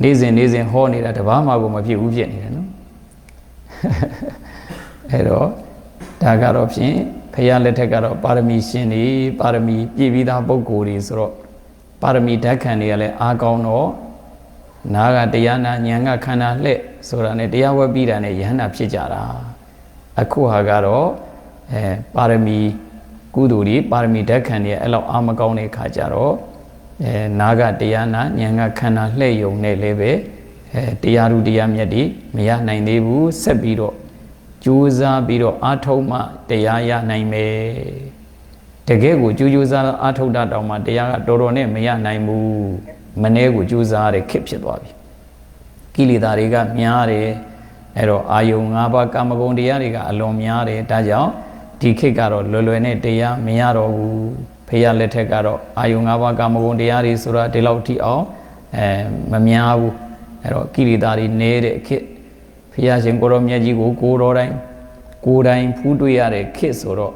နေ့စဉ်ဟောနေတာတဘာမှကိုမဖြစ်ဘူးဖြစ်နေတယ်နော်အဲ့တော့ဒါကတော့ဖြင့်ဖရာလက်ထက်ကတော့ပါရမီရှင်တွေပါရမီပြည့်ပြီးသားပုဂ္ဂိုလ်တွေဆိုတော့ပါရမီဓာတ်ခံတွေကလည်းအားကောင်းတော့နာကတရားနာဉာဏ်ကခန္ဓာလှဲ့ဆိုတာနဲ့တရားဝဲပြီးတာနဲ့ယဟန္တာဖြစ်ကြတာအခုဟာကတော့ပါရမီကုသိုလ်တွေပါရမီဓာတ်ခံတွေအဲ့လောက်အားမကောင်းတဲ့ခါကြတော့နာကတရားနာဉာဏ်ကခန္ဓာလှဲ့ယုံနဲ့လည်းပဲတရားဓုတရားမြတ်တွေမရနိုင်သေးဘူးဆက်ပြီးတော့ကြိုးစားပြီးတော့အာထုံမှတရားရနိုင်မယ်တကယ်ကိုကြိုးစားအာထုတာတောင်မှတရားကတော်တော်နဲ့မရနိုင်ဘူးမနေ့ကိုကြိုးစားရတဲ့ခက်ဖြစ်သွားပြီကိလေသာတွေကများတယ်အဲ့တော့အာယုံ၅ပါးကာမဂုဏ်တရားတွေကအလွန်များတယ်ဒါကြောင့်ဒီခေတ်ကတော့လွယ်နဲ့တရားမရတော့ဘူးဖရာလက်ထက်ကတော့အာယုံ၅ပါးကာမဂုဏ်တရားတွေဆိုတာဒီလောက်ထိအောင်မများဘူးအဲ့တော့ကိလေသာတွေနေတဲ့ခေတ်ဖရာရှင်ကိုရောမြတ်ကြီးကိုကိုတော်တိုင်းကိုယ်တိုင်ဖူးတွေ့ရတဲ့ခေတ်ဆိုတော့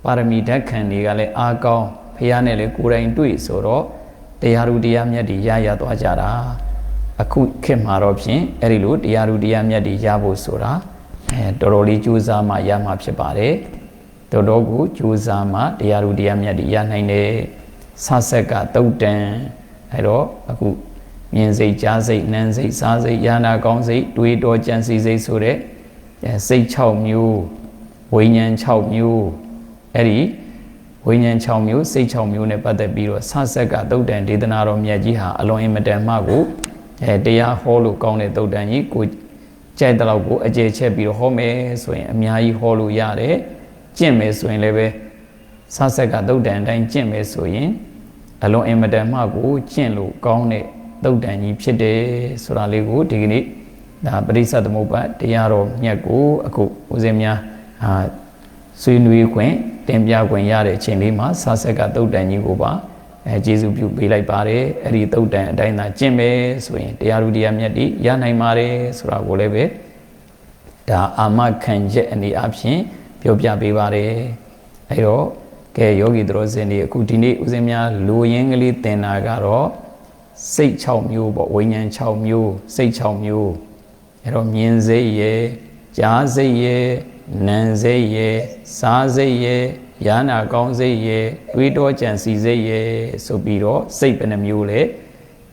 ပါရမီဓာတ်ခံတွေကလည်းအားကောင်းဖရာနဲ့လည်းကိုယ်တိုင်တွေ့ဆိုတော့တရားဓုတရားမြတ်တွေရသွားကြတာအခုခေတ်မှာတော့ဖြင့်အဲ့ဒီလိုတရားဓုတရားမြတ်တွေရဖို့ဆိုတာတော်တော်လေးကြိုးစားမှရမှာဖြစ်ပါတယ်တော်တော်ကိုကြိုးစားမှတရားဓုတရားမြတ်တွေရနိုင်တယ်ဆဆက်ကတုတ်တန်အဲ့တော့အခုမြင်စိတ်ကြားစိတ်နံစိတ်စားစိတ်ယာနာကောင်းစိတ်တွေးတော်ကြံစည်စိတ်ဆိုတဲ့စိတ်6မျိုးဝိညာဉ်6မျိုးအဲ့ဒီဝိညာဉ်6မျိုးစိတ်6မျိုးနဲ့ပတ်သက်ပြီးတော့ဆဆက်ကတုတ်တန်ဒေသနာတော်မြတ်ကြီးဟာအလွန်အင်မတန်မှကိုတရားဟောလို့ကောင်းတဲ့တုတ်တန်ကြီးကိုကြိုက်တဲ့လောက်ကိုအကျေချက်ပြီးတော့ဟောမယ်ဆိုရင်အများကြီးဟောလို့ရတယ်ကျင့်မယ်ဆိုရင်လည်းပဲဆဆက်ကတုတ်တန်အတိုင်းကျင့်မယ်ဆိုရင်အလွန်အင်မတန်မှကိုကျင့်လို့ကောင်းတဲ့တုတ်တန်ကြီးဖြစ်တယ်ဆိုတာလေးကိုဒီကနေ့ဒါပရိစ္ဆသမုပ္ပါတရားတော်မြတ်ကိုအခုဦးဇင်းများဆွေးနွေးခွင့်တင်ပြခွင့်ရတဲ့အချိန်လေးမှာဆဆက်ကတုတ်တန်ကြီးကိုပါကျေးဇူးပြုပေးလိုက်ပါတယ်အဲ့ဒီတုတ်တန်အတိုင်းသာကျင့်မယ်ဆိုရင်တရားဓုတရားမြတ်တွေရနိုင်ပါတယ်ဆိုတာကိုလည်းပဲဒါအာမခံချက်အနေအချင်းပြောပြပေးပါတယ်အဲ့တော့ကဲယောဂီတော်စင်တွေအခုဒီနေ့ဦးဇင်းများလူရင်းကလေးသင်တာကတော့စိတ်6မျိုးပေါ့ဝိညာဉ်6မျိုးစိတ်6မျိုးအဲ့တော့မြင်စိတ်ရယ်ကြားစိတ်ရယ်နာမ်စိတ်ရယ်စားစိတ်ရယ်ယာနာကောင်းစိတ်ရယ်တွေးတောကြံစည်စိတ်ရယ်ဆိုပြီးတော့စိတ်ဘယ်နှမျိုးလဲ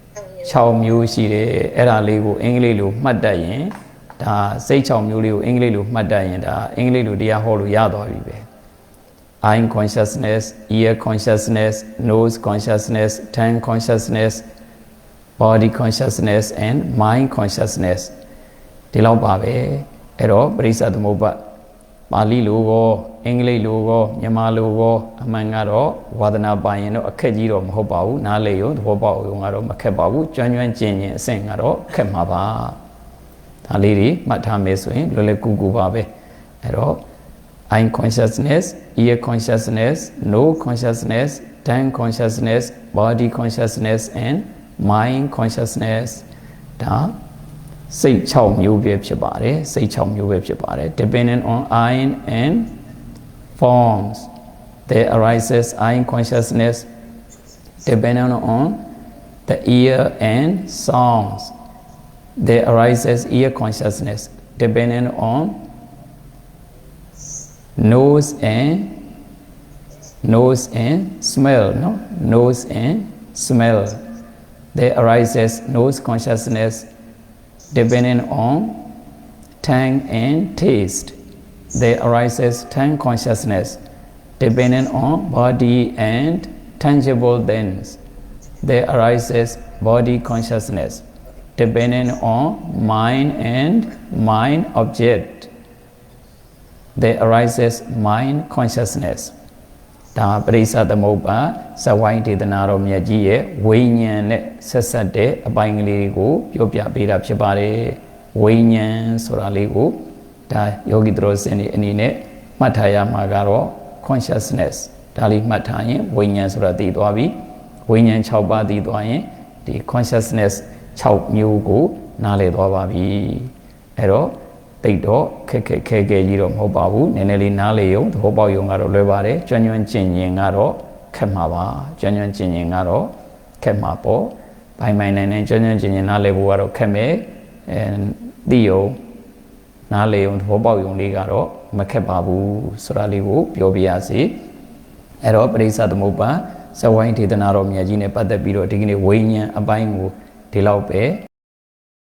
6မျိုးရှိတယ်အဲ့ဒါလေးကိုအင်္ဂလိပ်လိုမှတ်တတ်ရင်ဒါစိတ်6မျိုးလေးကိုအင်္ဂလိပ်လိုမှတ်တတ်ရင်ဒါအင်္ဂလိပ်လိုတရားဟောလို့ရသွားပြီပဲeye consciousness ear consciousness nose consciousness tongue consciousness body consciousness and mind consciousness ဒီလောက်ပါပဲအဲ့တော့ပရိစ္ဆသမုပ္ပါပါဠိလိုကောအင်္ဂလိပ်လိုကောမြန်မာလိုကောအမှန်ကတော့ဝါဒနာပါရင်တော့အခက်ကြီးတော့မဟုတ်ပါဘူးနားလေရောသဘောပေါက်ရုံကတော့မခက်ပါဘူးကျွမ်းကျွမ်းကျင်ကျင်အဆင့်ကတော့ခက်မှာပါဒါလေးတွေမှတ်ထားမယ်ဆိုရင်လွယ်လွယ်ကူကူပါပဲအဲ့တော့ eye consciousness ear consciousness nose consciousness tongue consciousness body consciousness and mind consciousness ဒါစိတ်6မျိုးပဲဖြစ်ပါတယ်စိတ်6မျိုးပဲဖြစ်ပါတယ် depending on eye and forms there arises eye consciousness depending on the ear and sounds there arises ear consciousness depending on nose and smell no nose and smell there arises nose consciousness depending on tongue and taste there arises tongue consciousness depending on body and tangible things there arises body consciousness depending on mind and mind object there arises mind consciousness ဒါပရိစ္ဆသမုပ္ပါဇဝိုင်းဒေသနာတော်မြတ်ကြီးရဲ့ဝိညာဉ်နဲ့ဆက်ဆက်တဲ့အပိုင်းကလေးကိုပြောပြပေးတာဖြစ်ပါတယ်ဝိညာဉ်ဆိုတာလေးကိုဒါယောဂီတော်စင်ဒီအနေနဲ့မှတ်ထားရမှာကတော့ consciousness ဒါလေးမှတ်ထားရင်ဝိညာဉ်ဆိုတာသိသွားပြီဝိညာဉ်6ပါးသိသွားရင်ဒီ consciousness 6မျိုးကိုနားလည်သွားပါပြီအဲ့တော့တိတ်တော့ခက်ကြီးတော့မဟုတ်ပါဘူးနည်းနည်းလေးနားလေရုံသဘောပေါက်ရုံကတော့လွယ်ပါတယ်ကျွမ်းကျင်ရင်ကတော့ခက်မှာပါကျွမ်းကျင်ရင်ကတော့ခက်မှာပေါ့ဘိုင်နိုင်ကျွမ်းကျင်ရင်နားလေဖို့ကတော့ခက်မယ်သိရုံနားလေရုံသဘောပေါက်ရုံလေးကတော့မခက်ပါဘူးဆိုတာလေးကိုပြောပြရစီအဲ့တော့ပရိစ္ဆသမုပ္ပါဇဝိုင်းဒေသနာတော်မြတ်ကြီးနဲ့ပတ်သက်ပြီးတော့ဒီကနေ့ဝိညာဉ်အပိုင်းကိုဒီလောက်ပဲ